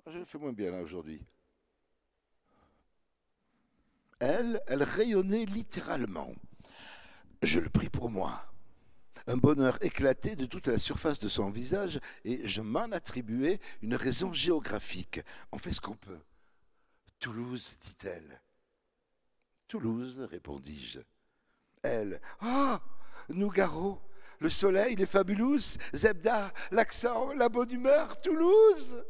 Je le fais moins bien là aujourd'hui. Elle rayonnait littéralement. Je le pris pour moi. Un bonheur éclatait de toute la surface de son visage et je m'en attribuais une raison géographique. On fait ce qu'on peut. Toulouse, dit-elle. Toulouse, répondis-je. Elle, ah, Nougaro, le soleil, les fabulous, Zebda, l'accent, la bonne humeur, Toulouse.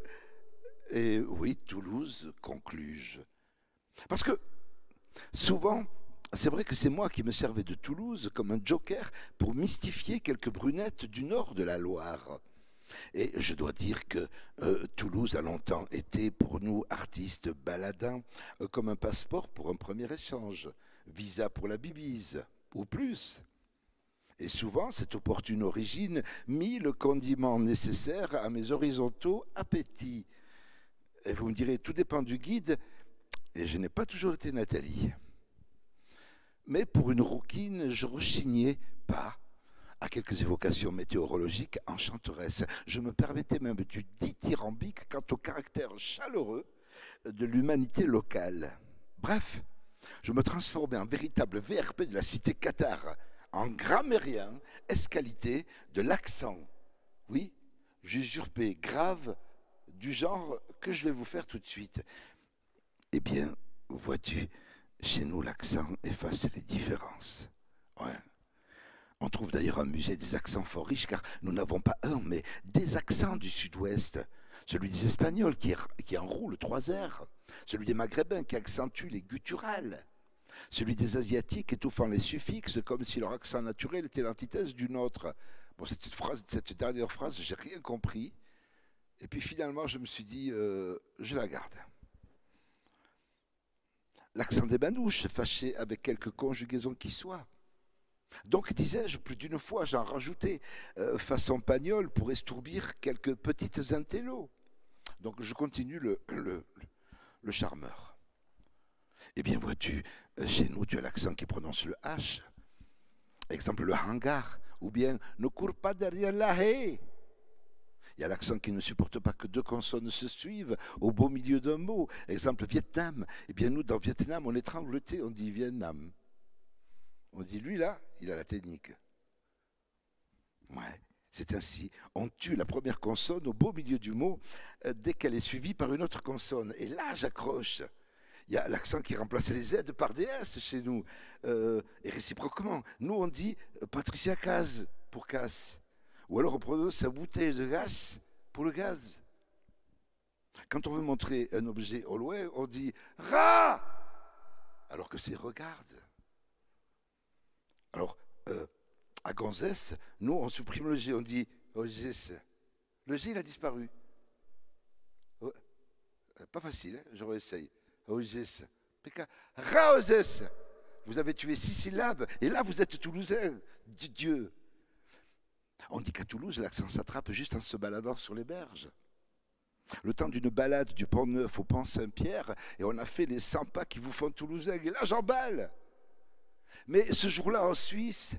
Et oui, Toulouse, conclus-je. Parce que souvent, c'est vrai que c'est moi qui me servais de Toulouse comme un joker pour mystifier quelques brunettes du nord de la Loire. Et je dois dire que Toulouse a longtemps été pour nous, artistes baladins, comme un passeport pour un premier échange, visa pour la bibise, ou plus. Et souvent, cette opportune origine mit le condiment nécessaire à mes horizontaux appétits. Et vous me direz, tout dépend du guide, et je n'ai pas toujours été Nathalie. Mais pour une rouquine, je rechignais pas à quelques évocations météorologiques enchanteresses. Je me permettais même du dithyrambique quant au caractère chaleureux de l'humanité locale. Bref, je me transformais en véritable VRP de la cité cathare, en grammairien, escalité de l'accent. Oui, j'usurpais grave du genre que je vais vous faire tout de suite. Eh bien, vois-tu, chez nous, l'accent efface les différences. Ouais. On trouve d'ailleurs un musée des accents fort riche, car nous n'avons pas un, mais des accents du sud-ouest. Celui des Espagnols qui enroule 3 R, celui des Maghrébins qui accentue les gutturales, celui des Asiatiques étouffant les suffixes comme si leur accent naturel était l'antithèse du nôtre. Bon, cette dernière phrase, j'ai rien compris, Et puis finalement, je me suis dit, je la garde. L'accent des Manouches, fâché avec quelque conjugaison qui soit. Donc, disais-je, plus d'une fois, j'en rajoutais, façon pagnole, pour estourbir quelques petites intellos. Donc, je continue le charmeur. Eh bien, vois-tu, chez nous, tu as l'accent qui prononce le H. Exemple, le hangar, ou bien ne cours pas derrière la haie. Il y a l'accent qui ne supporte pas que deux consonnes se suivent au beau milieu d'un mot. Exemple, Vietnam. Eh bien, nous, dans Vietnam, on étrangle le T, on dit Vietnam. On dit, lui, là, il a la technique. Ouais, c'est ainsi. On tue la première consonne au beau milieu du mot dès qu'elle est suivie par une autre consonne. Et là, j'accroche. Il y a l'accent qui remplace les Z par des S chez nous. Et réciproquement, nous, on dit Patricia Caz pour casse. Ou alors on prononce sa bouteille de gaz pour le gaz. Quand on veut montrer un objet au loin, on dit Ra alors que c'est regarde. Alors, à Gonzès, nous, on supprime le G, on dit Ogès. Le G, il a disparu. Oh, pas facile, hein, je réessaye. Ogès. Raozès. Vous avez tué 6 syllabes, et là, vous êtes toulousain. Dieu. On dit qu'à Toulouse, l'accent s'attrape juste en se baladant sur les berges. Le temps d'une balade du Pont-Neuf au Pont-Saint-Pierre, et on a fait les 100 pas qui vous font toulousain, et là, j'emballe. Mais ce jour-là, en Suisse,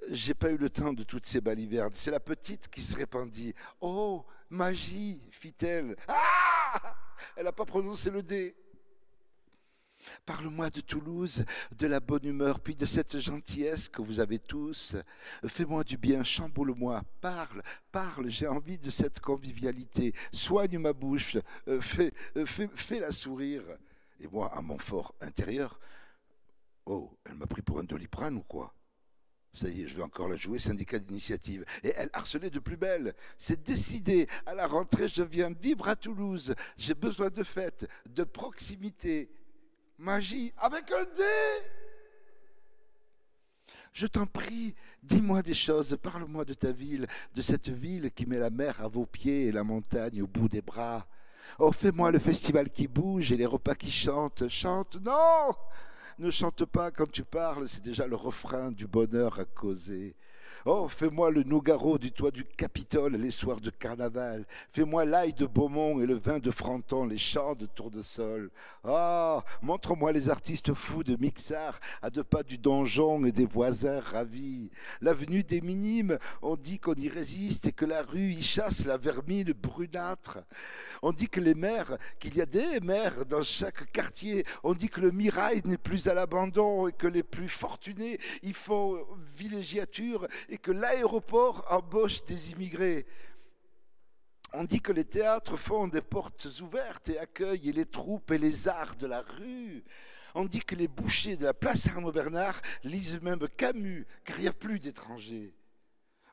j'ai pas eu le temps de toutes ces balivernes. C'est la petite qui se répandit. Oh, magie, fit-elle. Ah! Elle n'a pas prononcé le D. Parle-moi de Toulouse, de la bonne humeur, puis de cette gentillesse que vous avez tous. Fais-moi du bien, chamboule-moi, parle, parle, j'ai envie de cette convivialité. Soigne ma bouche, fais-la sourire. Et moi, à mon fort intérieur, oh, elle m'a pris pour un Doliprane ou quoi? Ça y est, je vais encore la jouer, syndicat d'initiative. Et elle harcelait de plus belle. C'est décidé, à la rentrée, je viens vivre à Toulouse. J'ai besoin de fêtes, de proximité. Magie, avec un D. Je t'en prie, dis-moi des choses, parle-moi de ta ville, de cette ville qui met la mer à vos pieds et la montagne au bout des bras. Oh, fais-moi le festival qui bouge et les repas qui chantent. Chante, non! Ne chante pas quand tu parles, c'est déjà le refrain du bonheur à causer. Oh, fais-moi le nougaro du toit du Capitole les soirs de carnaval. Fais-moi l'ail de Beaumont et le vin de Fronton, les chants de Tournesol. Ah, montre-moi les artistes fous de Mixart à 2 pas du donjon et des voisins ravis. L'avenue des Minimes, on dit qu'on y résiste et que la rue y chasse la vermine brunâtre. On dit que les maires, qu'il y a des maires dans chaque quartier. On dit que le mirail n'est plus à l'abandon et que les plus fortunés y font villégiature et que l'aéroport embauche des immigrés. On dit que les théâtres font des portes ouvertes et accueillent les troupes et les arts de la rue. On dit que les bouchers de la place Arnaud-Bernard lisent même Camus, car il n'y a plus d'étrangers.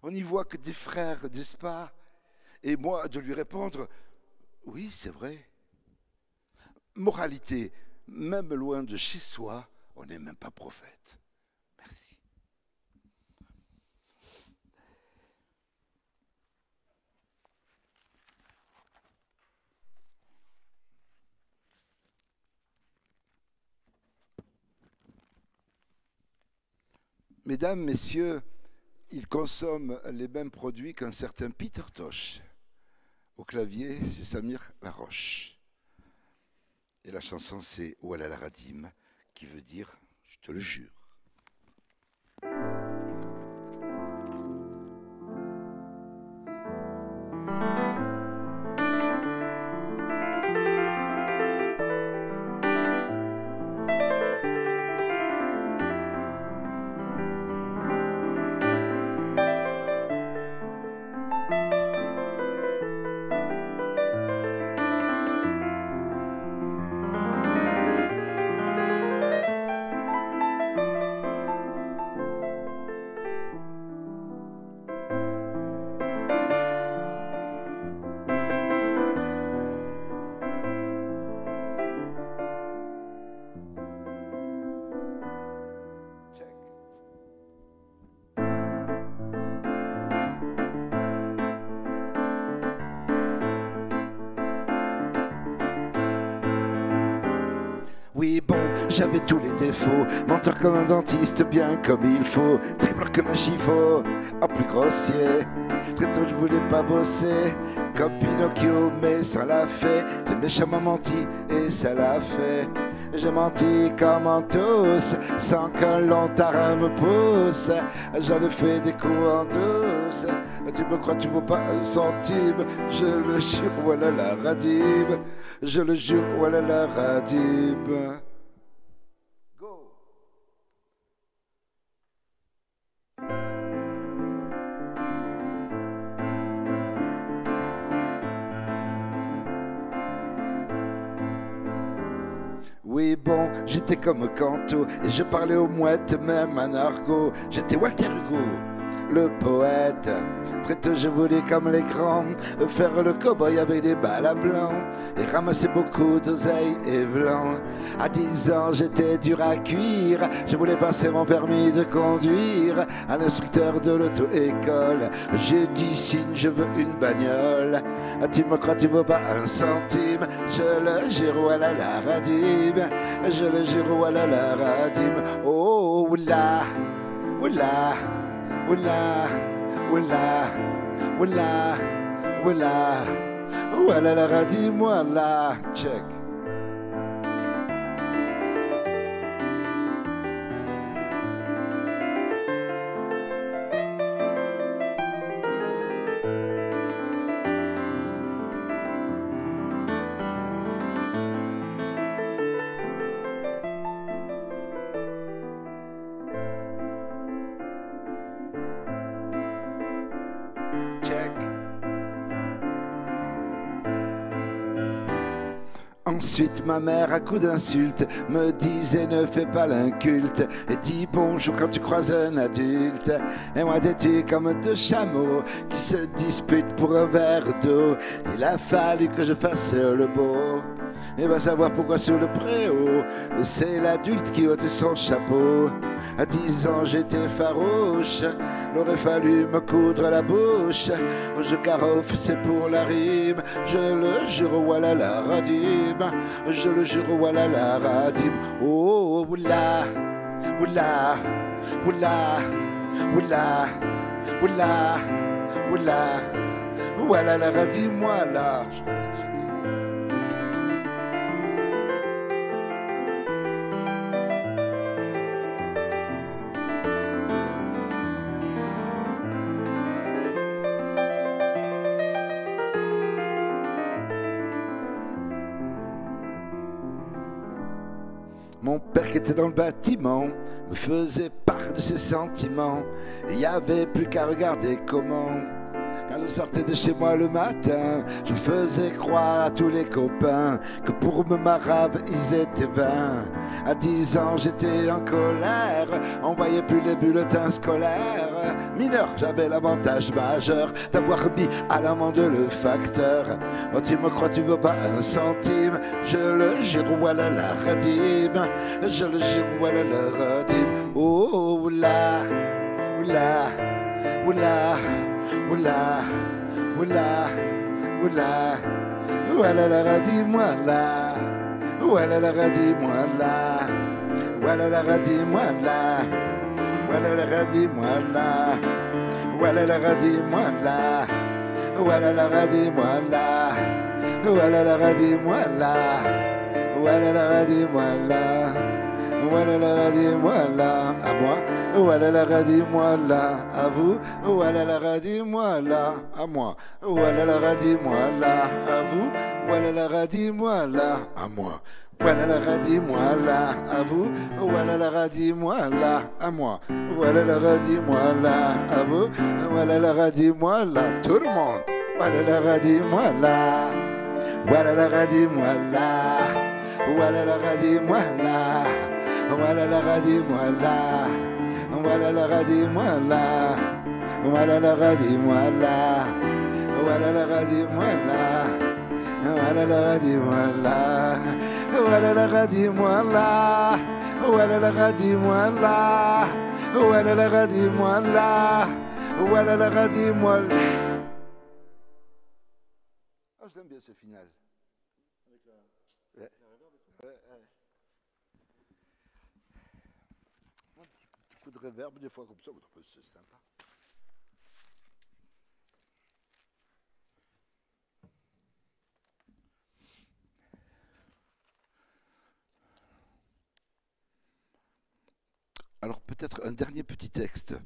On n'y voit que des frères, n'est-ce pas? Et moi, de lui répondre, oui, c'est vrai. Moralité, même loin de chez soi, on n'est même pas prophète. Merci. Mesdames, messieurs, ils consomment les mêmes produits qu'un certain Peter Tosh. Au clavier, c'est Samir Laroche. Et la chanson, c'est Ouala la Radim, qui veut dire « je te le jure ». Oui bon, j'avais tous les défauts, menteur comme un dentiste, bien comme il faut, dribbleur comme un chiffon, en plus grossier. Très tôt je voulais pas bosser, comme Pinocchio, mais ça l'a fait. J'ai méchamment menti et ça l'a fait. J'ai menti comme un tous, sans qu'un long tarin me pousse. J'en ai fait des coups en douce. Tu me crois, tu vaux pas un centime. Je le jure, voilà la radib. Je le jure, voilà la radib. Go. Oui bon, j'étais comme Canto et je parlais aux mouettes, même en argot. J'étais Walter Hugo, le poète. Très tôt je voulais comme les grands faire le cow-boy avec des balles à blanc et ramasser beaucoup d'oseille et blanc. À 10 ans j'étais dur à cuire, je voulais passer mon permis de conduire à l'instructeur de l'auto-école. J'ai dit signe, je veux une bagnole. Tu me crois, tu vaux pas un centime. Je le jure, voilà la radib. Je le jure, voilà la radib. Oh oula, oula, oula, oula, oula, oula, voilà la radib, voilà. Check. Ensuite ma mère à coups d'insultes me disait ne fais pas l'inculte et dis bonjour quand tu croises un adulte. Et moi têtu comme deux chameaux qui se disputent pour un verre d'eau. Il a fallu que je fasse le beau. Et va savoir pourquoi sur le préau c'est l'adulte qui ôte son chapeau. À 10 ans j'étais farouche, il aurait fallu me coudre la bouche. Je garofe, c'est pour la rime. Je le jure, voilà la radib. Je le jure, voilà la radib. Oh, oula, oula, oula, oula, oula, oula, voilà la radib, voilà. Mon père qui était dans le bâtiment me faisait part de ses sentiments. Et il n'y avait plus qu'à regarder comment, quand je sortais de chez moi le matin, je faisais croire à tous les copains que pour me marave ils étaient vains. À 10 ans j'étais en colère, on voyait plus les bulletins scolaires. Mineur, j'avais l'avantage majeur d'avoir mis à l'amende le facteur. Oh tu me crois, tu veux pas un centime. Je le jure, voilà la radib. Je le jure, voilà la radib. Oh oula, oula, oula, oula, oula, oula, voilà la radib, voilà. Voilà la radib, voilà. Voilà la radib, voilà. Voilà la radib, voilà. Voilà la radib, voilà. Voilà la radib, voilà. Voilà la radib, voilà. Voilà la radib, voilà. Voilà la radib, voilà. À moi. Voilà la radib, voilà. À vous. Voilà la radib, voilà. À moi. Voilà la radib, voilà. À vous. Voilà la radib, voilà. À moi. Voilà la radib, voilà. À vous. Voilà la radib, voilà. À moi. Voilà la radib, voilà. À vous. Voilà la radib, voilà. Tout le monde. Voilà la radib, voilà. Voilà la radib, voilà. Voilà la radib, voilà. Voilà la radib, voilà. Voilà la radib, voilà. Voilà la radib, voilà. Voilà la radib, voilà. Voilà la radib, voilà. Voilà la radib, voilà. Voilà la radib, voilà. Voilà la radib, voilà. Voilà la radib, voilà. Oh, j'aime bien ce final. Ouais. Ouais, ouais. coup de réverb des fois comme ça, c'est sympa. Alors peut-être un dernier petit texte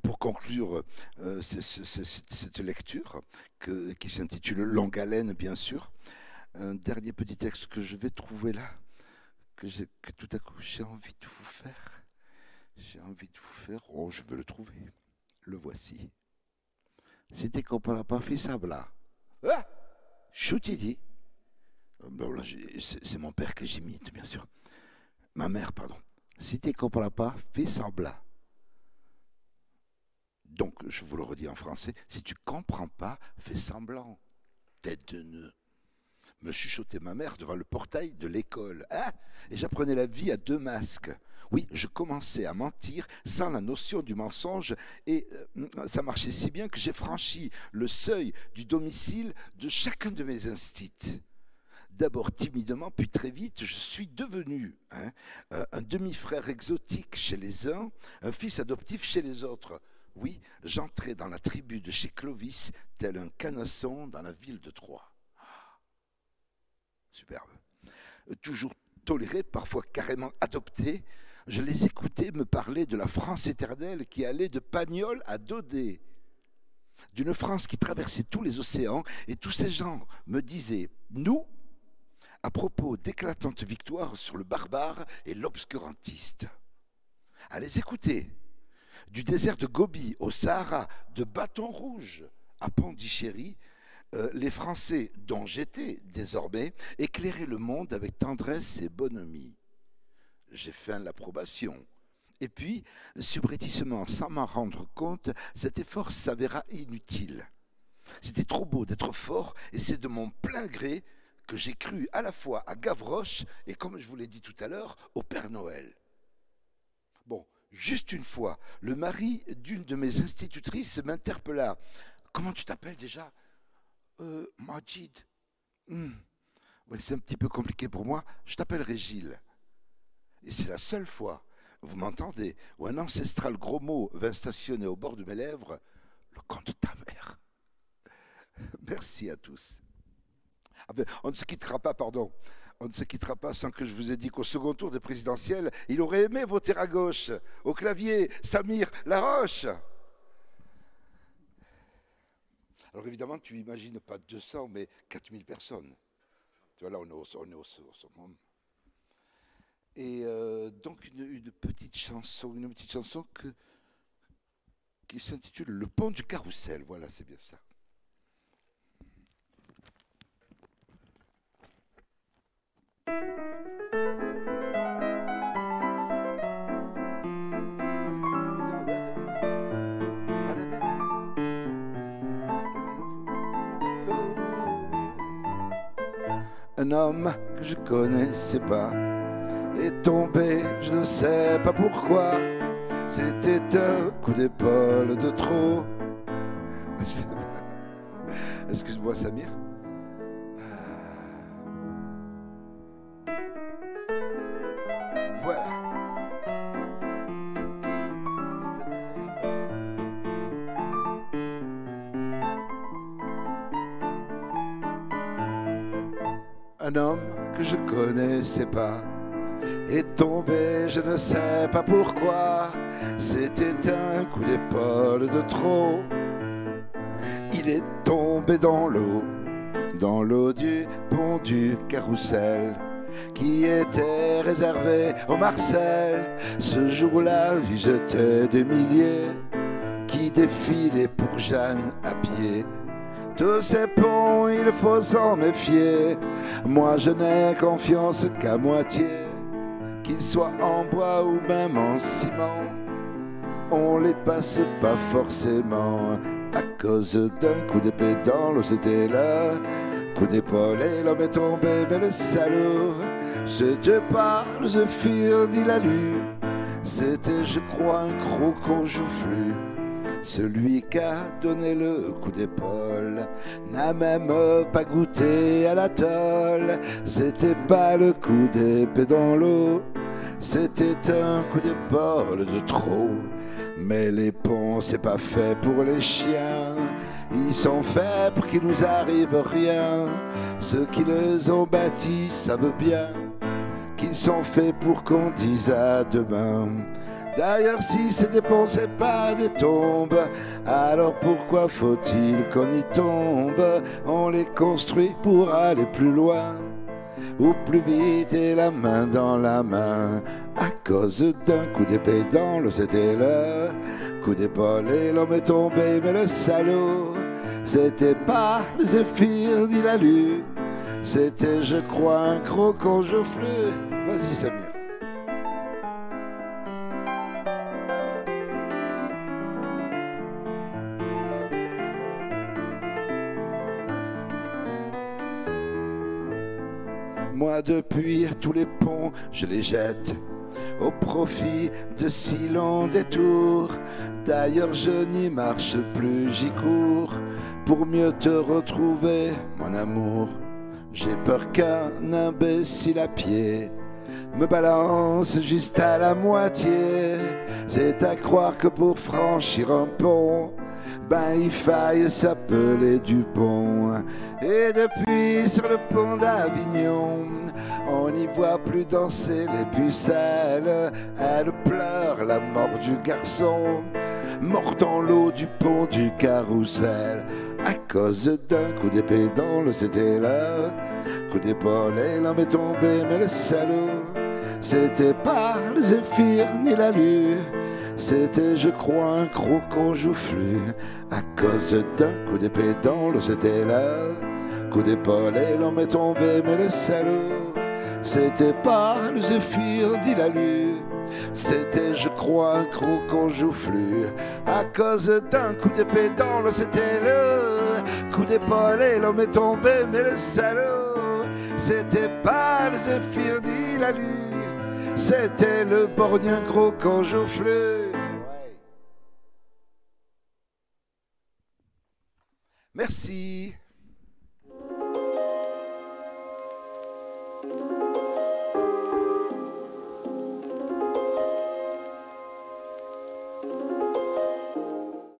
pour conclure cette lecture qui s'intitule Longue haleine, bien sûr. Un dernier petit texte que je vais trouver là, que tout à coup j'ai envie de vous faire. J'ai envie de vous faire. Oh, je veux le trouver. Le voici. C'était qu'on ne pas fait ça, là. Ah, Choutidi. C'est mon père que j'imite, bien sûr. Ma mère, pardon. Si tu ne comprends pas, fais semblant. Donc, je vous le redis en français, si tu ne comprends pas, fais semblant. Tête de nœud. Me chuchotait ma mère devant le portail de l'école. Hein? Et j'apprenais la vie à deux masques. Oui, je commençais à mentir sans la notion du mensonge et ça marchait si bien que j'ai franchi le seuil du domicile de chacun de mes instits. D'abord timidement, puis très vite, je suis devenu un demi-frère exotique chez les uns, un fils adoptif chez les autres. Oui, j'entrais dans la tribu de chez Clovis, tel un canasson dans la ville de Troyes. Superbe. Toujours toléré, parfois carrément adopté, je les écoutais me parler de la France éternelle qui allait de Pagnol à Daudet, d'une France qui traversait tous les océans, et tous ces gens me disaient « nous » à propos d'éclatantes victoires sur le barbare et l'obscurantiste. À les écouter, du désert de Gobi au Sahara, de Bâton Rouge à Pondichéry, les Français, dont j'étais désormais, éclairaient le monde avec tendresse et bonhomie. J'ai feint l'approbation. Et puis, subrepticement, sans m'en rendre compte, cet effort s'avéra inutile. C'était trop beau d'être fort, et c'est de mon plein gré que j'ai cru à la fois à Gavroche et, comme je vous l'ai dit tout à l'heure, au Père Noël. Bon, juste une fois, le mari d'une de mes institutrices m'interpella. « Comment tu t'appelles déjà ?»« Majid. Ouais, c'est un petit peu compliqué pour moi, je t'appellerai Gilles. » Et c'est la seule fois, vous m'entendez, où un ancestral gros mot vint stationner au bord de mes lèvres, le comte de ta mère. Merci à tous. Enfin, on ne se quittera pas, pardon. On ne se quittera pas sans que je vous ai dit qu'au second tour des présidentielles, il aurait aimé voter à gauche. Au clavier, Samir Laroche. Alors évidemment, tu imagines pas 200, mais 4000 personnes. Tu vois, là, on est au summum. Et donc une petite chanson qui s'intitule Le pont du Carrousel. Voilà, c'est bien ça. Un homme que je connaissais pas est tombé, je ne sais pas pourquoi. C'était un coup d'épaule de trop. Excuse-moi, Samir. Voilà. Un homme que je connaissais pas est tombé, je ne sais pas pourquoi. C'était un coup d'épaule de trop. Il est tombé dans l'eau du pont du Carrousel, qui était réservé au Marcel. Ce jour-là, ils étaient des milliers qui défilaient pour Jeanne à pied. Tous ces ponts, il faut s'en méfier. Moi, je n'ai confiance qu'à moitié. Qu'ils soient en bois ou même en ciment, on les passe pas forcément. À cause d'un coup d'épée dans l'eau, c'était là. Coup d'épaule et l'homme est tombé, mais le salaud, c'était pas le Zéphyr ni la lune. C'était, je crois, un croc joufflu. Celui qui a donné le coup d'épaule n'a même pas goûté à l'atoll. C'était pas le coup d'épée dans l'eau, C'était un coup d'épaule de trop. Mais les ponts, c'est pas fait pour les chiens. Ils sont faits pour qu'il nous arrive rien. Ceux qui les ont bâtis savent bien qu'ils sont faits pour qu'on dise à demain. D'ailleurs, si c'est des ponts, c'est pas des tombes, alors pourquoi faut-il qu'on y tombe? On les construit pour aller plus loin, ou plus vite et la main dans la main. À cause d'un coup d'épée dans l'eau, c'était le coup d'épaule et l'homme est tombé. Mais le salaud, c'était pas le Zéphyr ni la lune, c'était, je crois, un gros conjoflu. Vas-y, Samir. Moi, depuis tous les ponts, je les jette au profit de si longs détours. D'ailleurs, je n'y marche plus, j'y cours pour mieux te retrouver, mon amour. J'ai peur qu'un imbécile à pied me balance juste à la moitié. C'est à croire que pour franchir un pont, ben il faille s'appeler Dupont. Et depuis sur le pont d'Avignon, on n'y voit plus danser les pucelles. Elle pleure la mort du garçon, mort dans l'eau du pont du Carrousel. À cause d'un coup d'épée dans l'eau, c'était là. Coup d'épaule et l'homme est tombé, mais le salaud, c'était pas le Zéphyr ni la lune, c'était, je crois, un gros conjoflu. À cause d'un coup d'épée dans l'eau, c'était là. Coup d'épaule et l'homme est tombé, mais le salaud, c'était pas le Zéphyr ni la lune, c'était, je crois, un gros conjoflu. À cause d'un coup d'épée dans l'eau, c'était le coup d'épaule et l'homme est tombé, mais le salaud, c'était pas le Zéphyr ni la lune, c'était le borgnien gros conjoflu. Ouais. Merci.